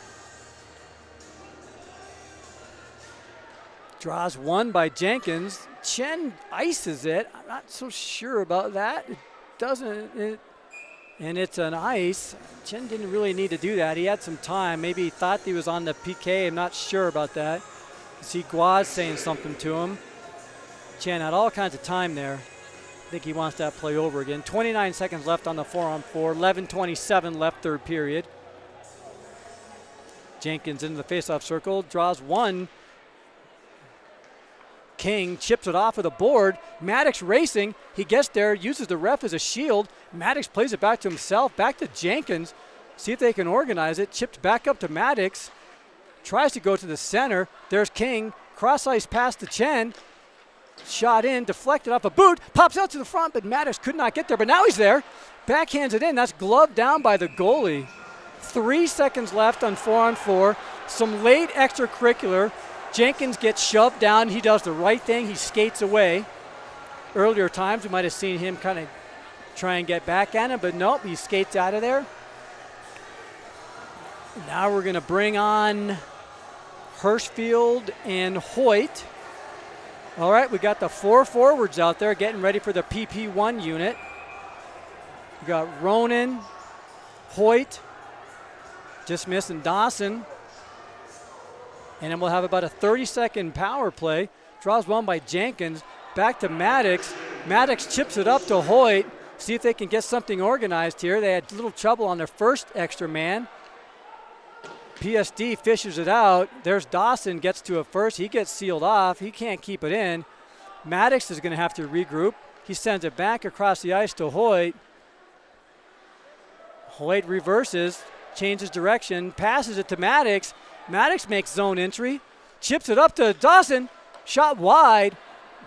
Draws one by Jenkins. Chen ices it. I'm not so sure about that. It doesn't, and it's an ice. Chen didn't really need to do that. He had some time. Maybe he thought he was on the PK. I'm not sure about that. You see Guaz saying something to him. Chen had all kinds of time there. I think he wants that play over again. 29 seconds left on the 4-on-4. 11:27 left third period. Jenkins into the faceoff circle. Draws one. King chips it off of the board. Maddox racing. He gets there, uses the ref as a shield. Maddox plays it back to himself, back to Jenkins. See if they can organize it. Chipped back up to Maddox. Tries to go to the center. There's King. Cross ice pass to Chen. Shot in, deflected off a boot. Pops out to the front, but Maddox could not get there. But now he's there. Backhands it in. That's gloved down by the goalie. 3 seconds left on 4-on-4. Some late extracurricular. Jenkins gets shoved down. He does the right thing. He skates away. Earlier times, we might have seen him kind of try and get back at him, but nope, he skates out of there. Now we're going to bring on Hirschfield and Hoyt. All right, we got the 4 forwards out there getting ready for the PP1 unit. We got Ronan, Hoyt, just missing Dawson. And then we'll have about a 30-second power play. Draws one by Jenkins. Back to Maddox. Maddox chips it up to Hoyt. See if they can get something organized here. They had a little trouble on their first extra man. PSD fishes it out. There's Dawson, gets to it first. He gets sealed off. He can't keep it in. Maddox is going to have to regroup. He sends it back across the ice to Hoyt. Hoyt reverses, changes direction, passes it to Maddox. Maddox makes zone entry, chips it up to Dawson, shot wide,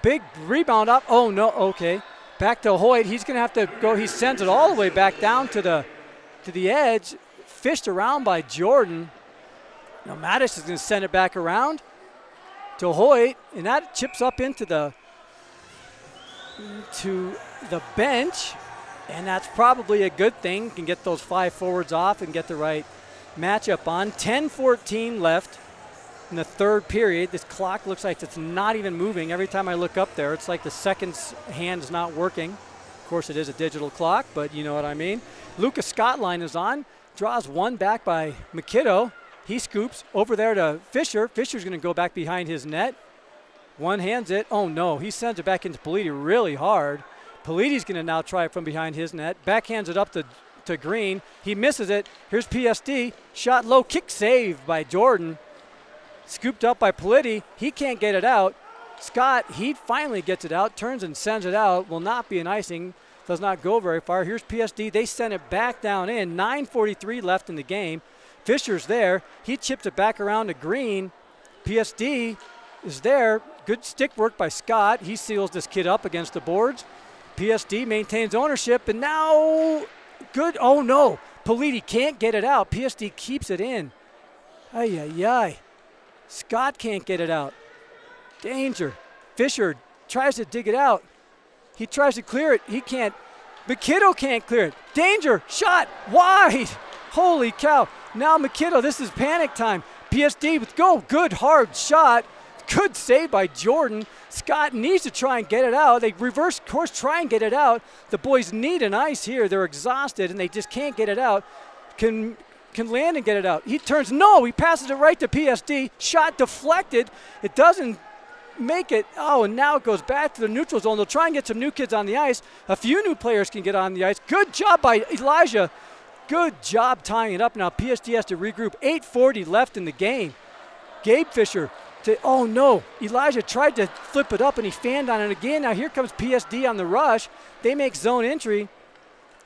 big rebound up. Oh no, okay. Back to Hoyt. He's going to have to go. He sends it all the way back down to the edge, fished around by Jordan. Now Maddox is going to send it back around to Hoyt, and that chips up into the bench, and that's probably a good thing. Can get those 5 forwards off and get the right matchup on. 10:14 left in the third period. This clock looks like it's not even moving. Every time I look up there, it's like the seconds hand is not working. Of course, it is a digital clock, but you know what I mean. Lucas Scottline is on. Draws one back by Mikito. He scoops over there to Fisher. Fisher's going to go back behind his net. One hands it. Oh, no. He sends it back into Politi really hard. Politi's going to now try it from behind his net. Backhands it up to Green. He misses it. Here's PSD. Shot low, kick save by Jordan. Scooped up by Politi. He can't get it out. Scott, he finally gets it out, turns and sends it out. Will not be an icing. Does not go very far. Here's PSD. They send it back down in. 9:43 left in the game. Fisher's there. He chips it back around to Green. PSD is there. Good stick work by Scott. He seals this kid up against the boards. PSD maintains ownership, and now good. Oh, no. Politi can't get it out. PSD keeps it in. Ay, ay, ay. Scott can't get it out. Danger. Fisher tries to dig it out. He tries to clear it. He can't. Mikito can't clear it. Danger. Shot. Wide. Holy cow. Now Mikito, this is panic time. PSD with go. Good hard shot. Good save by Jordan. Scott needs to try and get it out. They reverse course, try and get it out. The boys need an ice here. They're exhausted and they just can't get it out. Can Landon get it out? He turns, no, he passes it right to PSD. Shot deflected. It doesn't make it. Oh, and now it goes back to the neutral zone. They'll try and get some new kids on the ice. A few new players can get on the ice. Good job by Elijah. Good job tying it up. Now PSD has to regroup. 8:40 left in the game. Gabe Fisher. Oh, no. Elijah tried to flip it up, and he fanned on it again. Now here comes PSD on the rush. They make zone entry.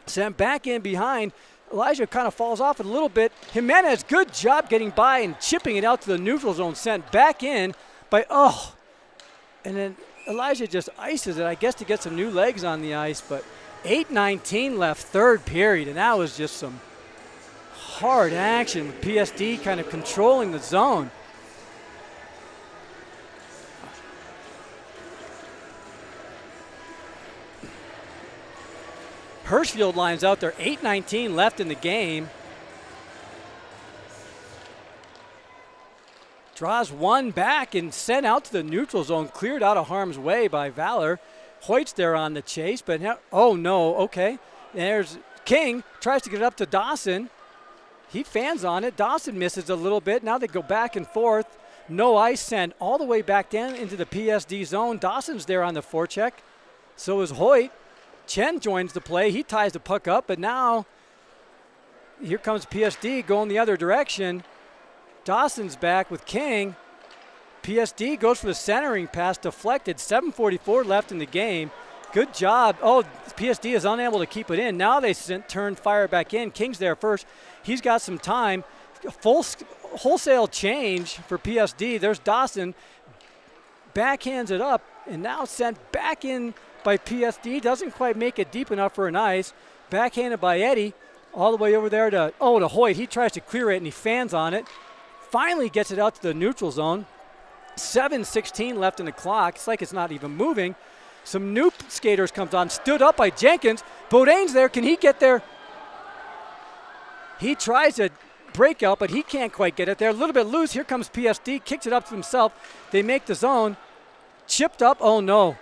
Sent back in behind. Elijah kind of falls off it a little bit. Jimenez, good job getting by and chipping it out to the neutral zone. Sent back in by, and then Elijah just ices it, I guess, to get some new legs on the ice. But 8:19 left, third period, and that was just some hard action with PSD kind of controlling the zone. Hirschfield lines out there, 8:19 left in the game. Draws one back and sent out to the neutral zone, cleared out of harm's way by Valor. Hoyt's there on the chase, but now, oh no, okay. There's King, tries to get it up to Dawson. He fans on it. Dawson misses a little bit. Now they go back and forth. No ice sent all the way back down into the PSD zone. Dawson's there on the forecheck. So is Hoyt. Chen joins the play. He ties the puck up, but now here comes PSD going the other direction. Dawson's back with King. PSD goes for the centering pass, deflected. 7:44 left in the game. Good job. Oh, PSD is unable to keep it in. Now they turn fire back in. King's there first. He's got some time. Full wholesale change for PSD. There's Dawson. Backhands it up, and now sent back in by PSD. Doesn't quite make it deep enough for an ice. Backhanded by Eddie all the way over there to Hoyt. He tries to clear it, and he fans on it. Finally gets it out to the neutral zone. 7:16 left in the clock. It's like it's not even moving. Some new skaters comes on. Stood up by Jenkins. Beaudain's there. Can he get there? He tries to break out, but he can't quite get it there. A little bit loose. Here comes PSD. Kicks it up to himself. They make the zone. Chipped up. Oh, no.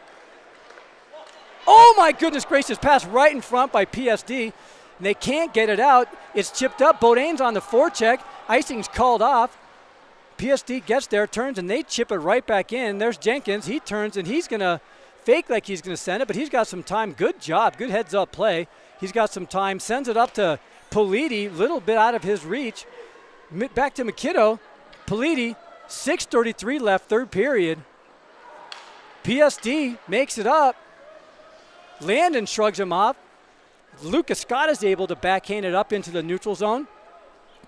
Oh, my goodness gracious. Pass right in front by PSD. And they can't get it out. It's chipped up. Beaudain's on the forecheck. Icing's called off. PSD gets there, turns, and they chip it right back in. There's Jenkins. He turns, and he's going to fake like he's going to send it, but he's got some time. Good job. Good heads-up play. He's got some time. Sends it up to Politi, a little bit out of his reach. Back to Mikito. Politi, 6:33 left, third period. PSD makes it up. Landon shrugs him off. Lucas Scott is able to backhand it up into the neutral zone.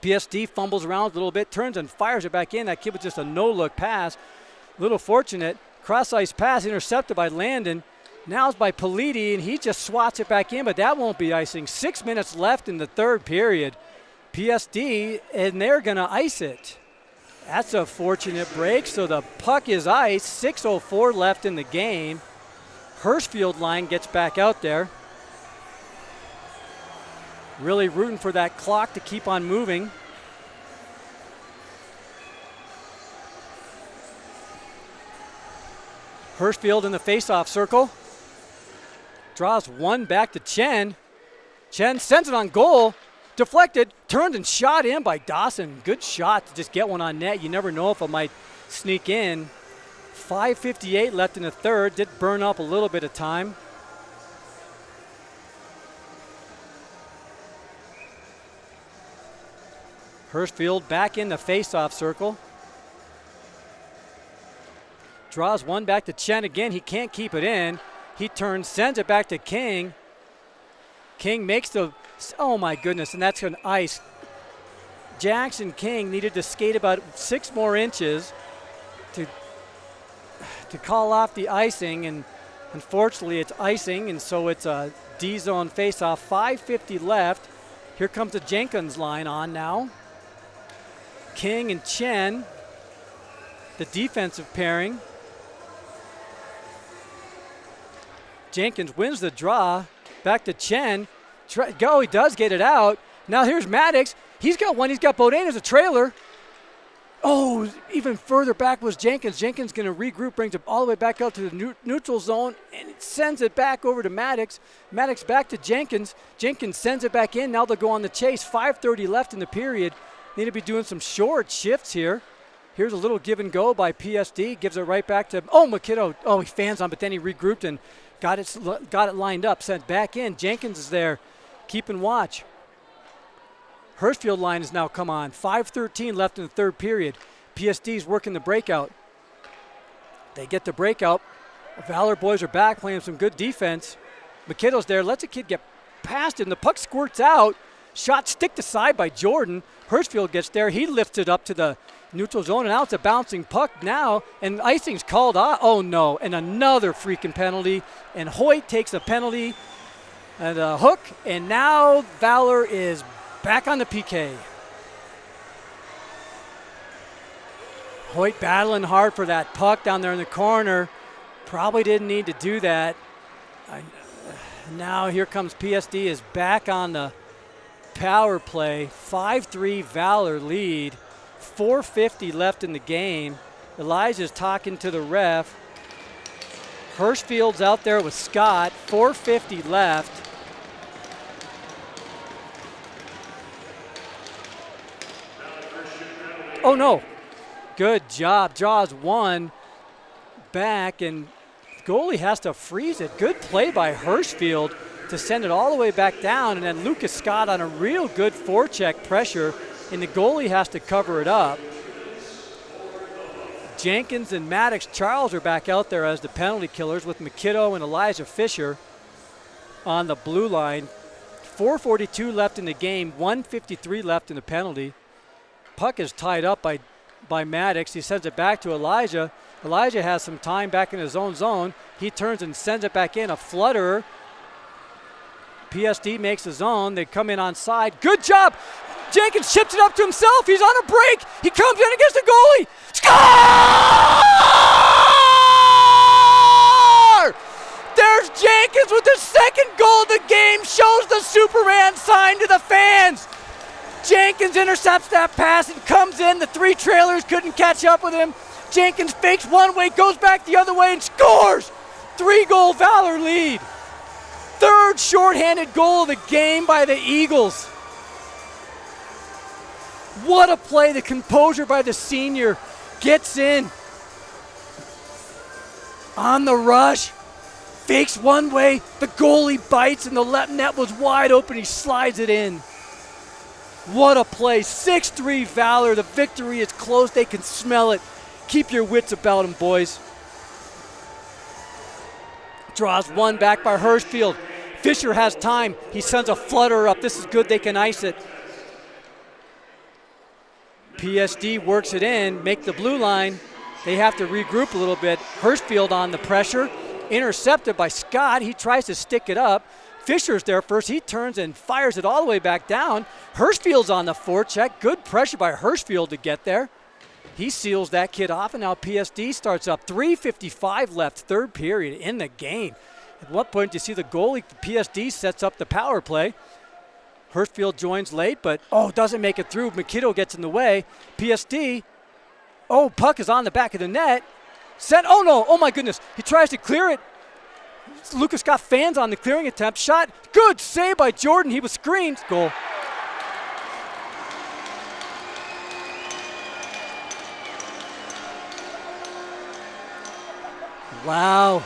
PSD fumbles around a little bit, turns and fires it back in. That kid was just a no-look pass. Little fortunate. Cross-ice pass intercepted by Landon. Now it's by Politi, and he just swats it back in, but that won't be icing. 6 minutes left in the third period. PSD, and they're going to ice it. That's a fortunate break, so the puck is iced. 6:04 left in the game. Hirschfield line gets back out there. Really rooting for that clock to keep on moving. Hirschfield in the face-off circle. Draws one back to Chen. Chen sends it on goal. Deflected, turned and shot in by Dawson. Good shot to just get one on net. You never know if it might sneak in. 5:58 left in the third. Did burn up a little bit of time. Hirschfield back in the face-off circle. Draws one back to Chen again. He can't keep it in. He turns, sends it back to King. King makes the, oh my goodness, and that's an ice. Jackson King needed to skate about 6 more inches to call off the icing, and unfortunately it's icing, and so it's a D-zone face-off. 5:50 left. Here comes the Jenkins line on now. King and Chen, the defensive pairing. Jenkins wins the draw. Back to Chen. He does get it out. Now here's Maddox. He's got one. He's got Beaudain as a trailer. Oh, even further back was Jenkins. Jenkins going to regroup, brings it all the way back out to the neutral zone, and it sends it back over to Maddox. Maddox back to Jenkins. Jenkins sends it back in. Now they'll go on the chase. 5:30 left in the period. Need to be doing some short shifts here. Here's a little give and go by PSD. Gives it right back to, oh, Makito. Oh, he fans on, but then he regrouped and got it lined up. Sent back in. Jenkins is there, keeping watch. Hirschfield line has now come on. 5:13 left in the third period. PSD's working the breakout. They get the breakout. The Valor boys are back playing some good defense. Makito's there, lets a kid get past him. The puck squirts out. Shot stick to side by Jordan. Hirschfield gets there. He lifts it up to the neutral zone, and now it's a bouncing puck now, and icing's called off. Oh, no, and another freaking penalty. And Hoyt takes a penalty and a hook, and now Valor is back on the PK. Hoyt battling hard for that puck down there in the corner. Probably didn't need to do that. Now here comes PSD is back on the power play. 5-3 Valor lead. 4:50 left in the game. Elijah's talking to the ref. Hirschfield's out there with Scott. 4:50 left. Oh, no. Good job. Draws one back, and goalie has to freeze it. Good play by Hirschfield to send it all the way back down, and then Lucas Scott on a real good forecheck pressure, and the goalie has to cover it up. Jenkins and Maddox Charles are back out there as the penalty killers with Makito and Elijah Fisher on the blue line. 4:42 left in the game, 1:53 left in the penalty. Puck is tied up by Maddox. He sends it back to Elijah. Elijah has some time back in his own zone. He turns and sends it back in. A flutterer. PSD makes his own. They come in on side. Good job. Jenkins chips it up to himself. He's on a break. He comes in against the goalie. Score! There's Jenkins with his second goal of the game. Shows the Superman sign to the fans. Jenkins intercepts that pass and comes in. The three trailers couldn't catch up with him. Jenkins fakes one way, goes back the other way, and scores! 3-goal Valor lead. Third shorthanded goal of the game by the Eagles. What a play. The composure by the senior. Gets in. On the rush. Fakes one way. The goalie bites, and the left net was wide open. He slides it in. What a play. 6-3 Valor. The victory is close. They can smell it. Keep your wits about them, boys. Draws one back by Hirschfield. Fisher has time. He sends a flutter up. This is good. They can ice it. PSD works it in. Make the blue line. They have to regroup a little bit. Hirschfield on the pressure. Intercepted by Scott. He tries to stick it up. Fisher's there first. He turns and fires it all the way back down. Hirschfield's on the forecheck. Good pressure by Hirschfield to get there. He seals that kid off, and now PSD starts up. 3:55 left, third period in the game. At what point do you see the goalie? PSD sets up the power play. Hirschfield joins late, but, doesn't make it through. Makito gets in the way. PSD, puck is on the back of the net. Oh my goodness. He tries to clear it. Lucas got fans on the clearing attempt. Shot, good save by Jordan. He was screened. Goal. Wow.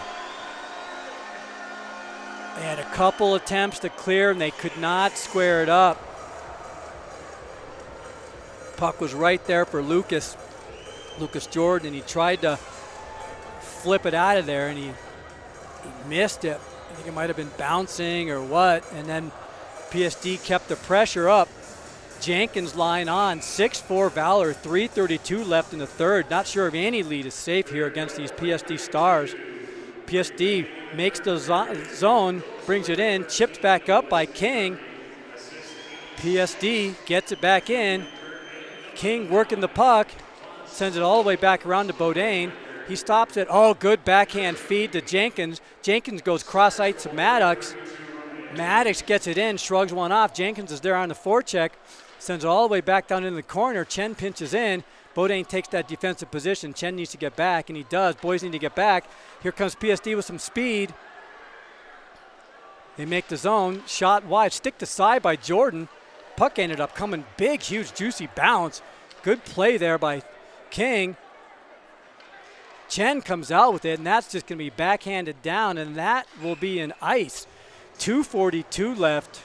They had a couple attempts to clear, and they could not square it up. Puck was right there for Lucas Jordan, and he tried to flip it out of there, and he missed it. I think it might have been bouncing or what, and then PSD kept the pressure up. Jenkins line on, 6-4 Valor, 3:32 left in the third. Not sure if any lead is safe here against these PSD Stars. PSD makes the zone, brings it in, chipped back up by King. PSD gets it back in. King working the puck, sends it all the way back around to Bodine. He stops it. Good backhand feed to Jenkins. Jenkins goes cross-ice to Maddox. Maddox gets it in, shrugs one off. Jenkins is there on the forecheck, sends it all the way back down in the corner. Chen pinches in. Bodine takes that defensive position. Chen needs to get back, and he does. Boys need to get back. Here comes PSD with some speed. They make the zone. Shot wide. Stick to side by Jordan. Puck ended up coming big, huge, juicy bounce. Good play there by King. Chen comes out with it, and that's just going to be backhanded down, and that will be an ice. 2:42 left.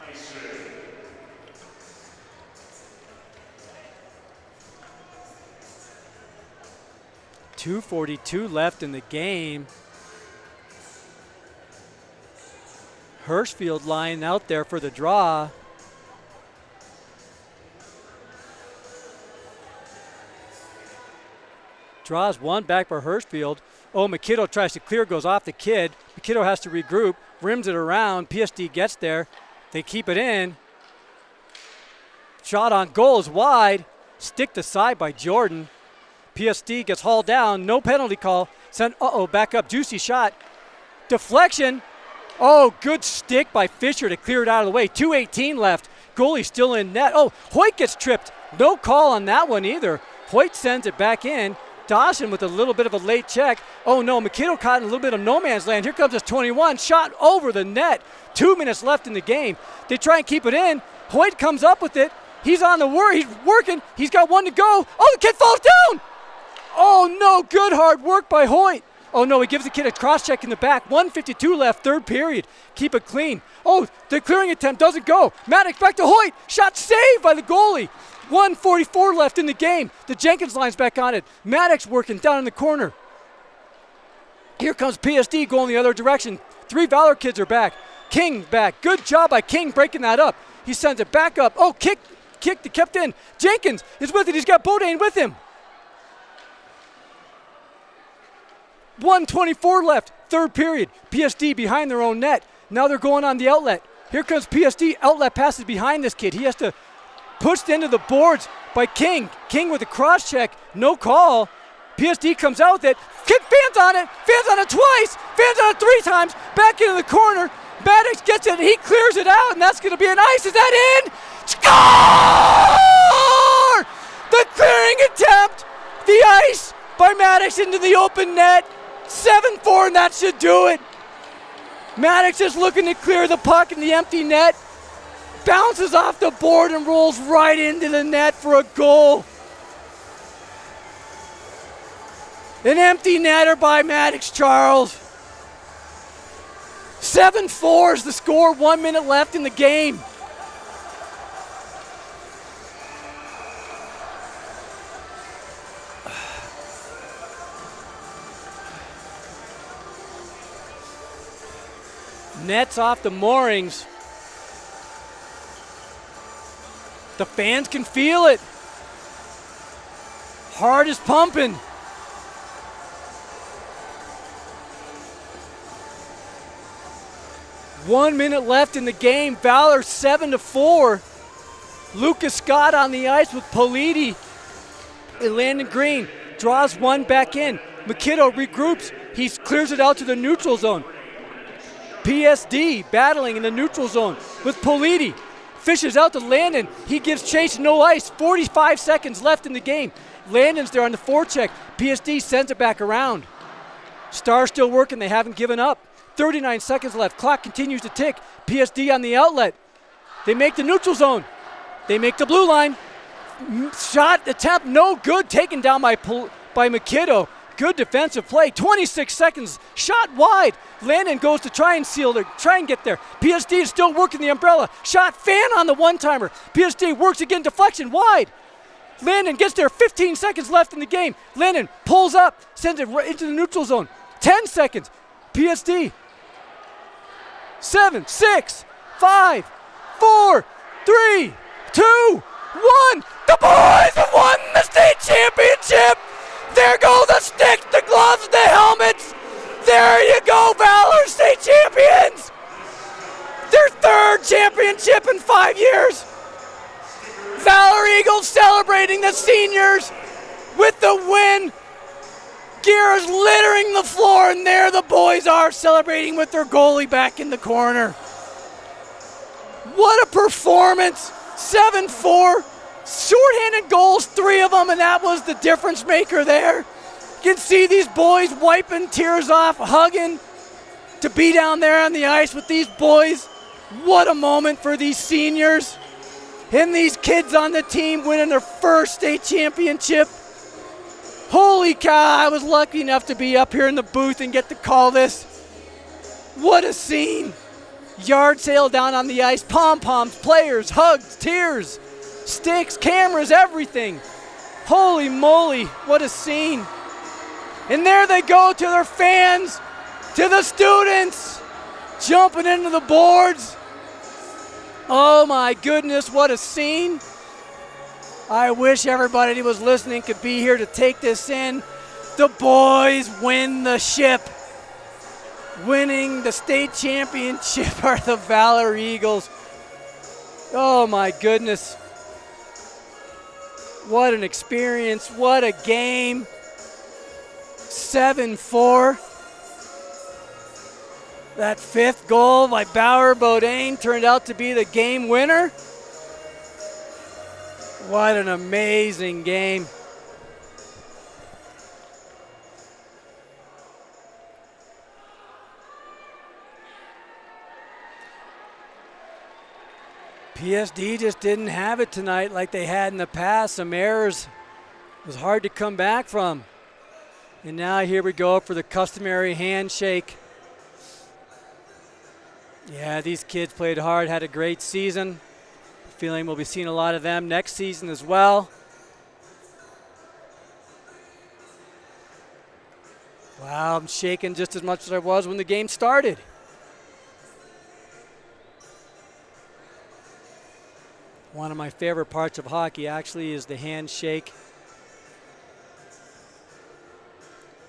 .242 left in the game. Hirschfield lying out there for the draw. Draws one back for Hirschfield. Oh, McKittle tries to clear, goes off the kid. McKittle has to regroup, rims it around. PSD gets there. They keep it in. Shot on goal is wide. Stick to side by Jordan. PSD gets hauled down. No penalty call. Send, back up. Juicy shot. Deflection. Oh, good stick by Fisher to clear it out of the way. 2:18 left. Goalie still in net. Oh, Hoyt gets tripped. No call on that one either. Hoyt sends it back in. Dawson with a little bit of a late check. Oh no, McKittle caught in a little bit of no man's land. Here comes his 21. Shot over the net. 2 minutes left in the game. They try and keep it in. Hoyt comes up with it. He's on the work. He's working. He's got one to go. Oh, the kid falls down. Oh no, good hard work by Hoyt. Oh no, he gives the kid a cross check in the back. 1:52 left, third period. Keep it clean. Oh, the clearing attempt doesn't go. Maddox back to Hoyt. Shot saved by the goalie. 1:44 left in the game. The Jenkins line's back on it. Maddox working down in the corner. Here comes PSD going the other direction. 3 Valor kids are back. King back. Good job by King breaking that up. He sends it back up. Oh, kicked, kept in. Jenkins is with it. He's got Bodine with him. 1:24 left, third period. PSD behind their own net. Now they're going on the outlet. Here comes PSD. Outlet passes behind this kid. He has to push into the boards by King. King with a cross check. No call. PSD comes out with it. Kick, fans on it. Fans on it twice. Fans on it 3 times. Back into the corner. Maddox gets it. He clears it out, and that's going to be an ice. Is that in? Score! The clearing attempt. The ice by Maddox into the open net. 7-4, and that should do it. Maddox is looking to clear the puck in the empty net. Bounces off the board and rolls right into the net for a goal. An empty netter by Maddox Charles. 7-4 is the score, 1 minute left in the game. Nets off the moorings. The fans can feel it. Heart is pumping. One minute left in the game. Valor 7-4. Lucas Scott on the ice with Politi. And Landon Green draws one back in. McKittle regroups. He clears it out to the neutral zone. PSD battling in the neutral zone with Politi. Fishes out to Landon. He gives chase, no ice. 45 seconds left in the game. Landon's there on the forecheck. PSD sends it back around. Star's still working. They haven't given up. 39 seconds left. Clock continues to tick. PSD on the outlet. They make the neutral zone. They make the blue line. Shot attempt, no good. Taken down by McKittle. Good defensive play. 26 seconds. Shot wide. Landon goes to try and seal there, try and get there. PSD is still working the umbrella. Shot, fan on the one-timer. PSD works again, deflection wide. Landon gets there, 15 seconds left in the game. Landon pulls up, sends it right into the neutral zone. 10 seconds. PSD. 7, 6, 5, 4, 3, 2, 1. The boys have won the state championship. There go the sticks, the gloves, the helmets. There you go, Valor state champions. Their 3rd championship in 5 years. Valor Eagles celebrating the seniors with the win. Gear is littering the floor, and there the boys are celebrating with their goalie back in the corner. What a performance. 7-4. Shorthanded goals, 3 of them, and that was the difference maker there. You can see these boys wiping tears off, hugging to be down there on the ice with these boys. What a moment for these seniors and these kids on the team winning their 1st state championship. Holy cow, I was lucky enough to be up here in the booth and get to call this. What a scene. Yard sale down on the ice, pom-poms, players, hugs, tears, sticks, cameras, everything. Holy moly, what a scene. And there they go to their fans, to the students, jumping into the boards. Oh my goodness, what a scene. I wish everybody who was listening could be here to take this in. The boys win the ship. Winning the state championship are the Valor Eagles. Oh my goodness. What an experience, what a game. 7-4. That fifth goal by Bauer Bodine turned out to be the game winner. What an amazing game. PSD just didn't have it tonight like they had in the past. Some errors. It was hard to come back from. And now here we go for the customary handshake. Yeah, these kids played hard, had a great season. Feeling we'll be seeing a lot of them next season as well. Wow, I'm shaking just as much as I was when the game started. One of my favorite parts of hockey actually is the handshake.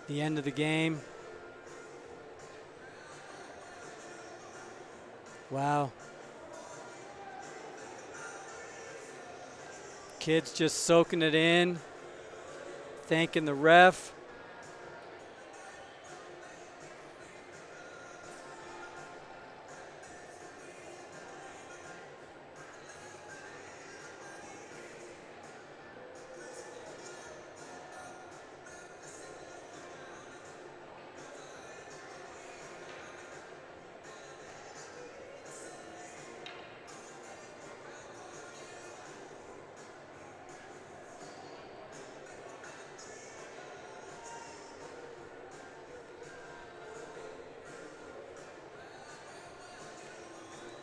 The end of the game. Wow. Kids just soaking it in, thanking the ref.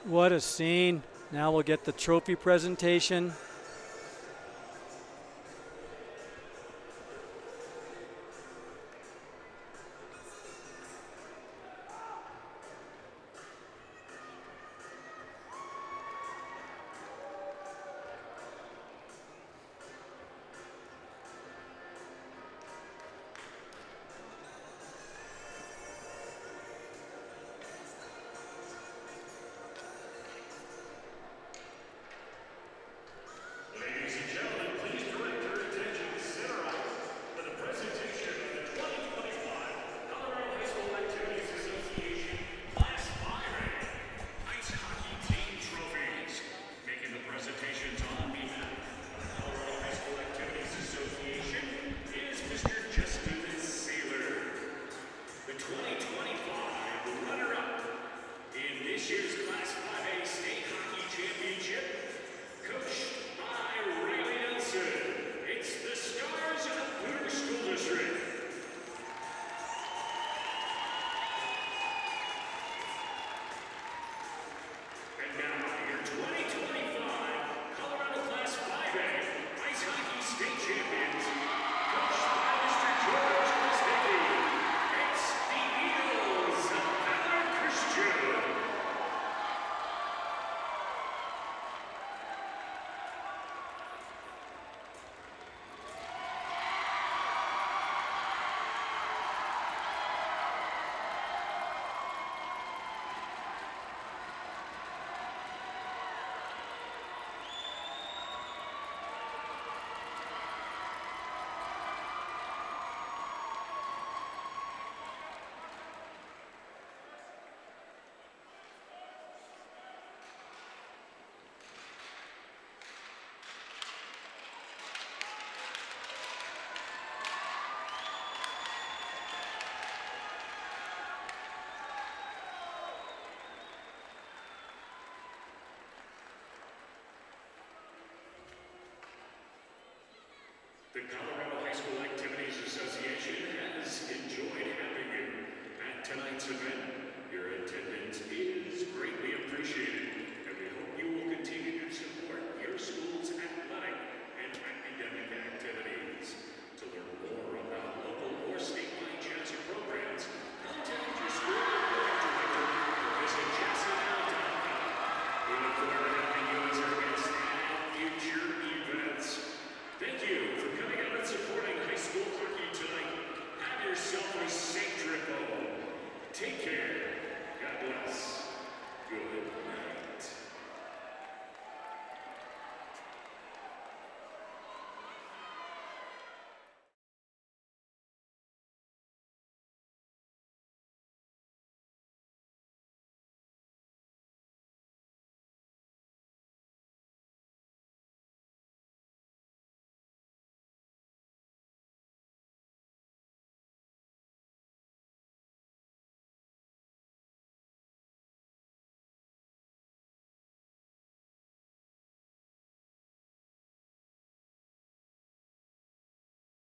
What a scene. Now we'll get the trophy presentation. The Colorado High School Activities Association has enjoyed having you at tonight's event. Your attendance is greatly appreciated, and we hope you will continue to support your school's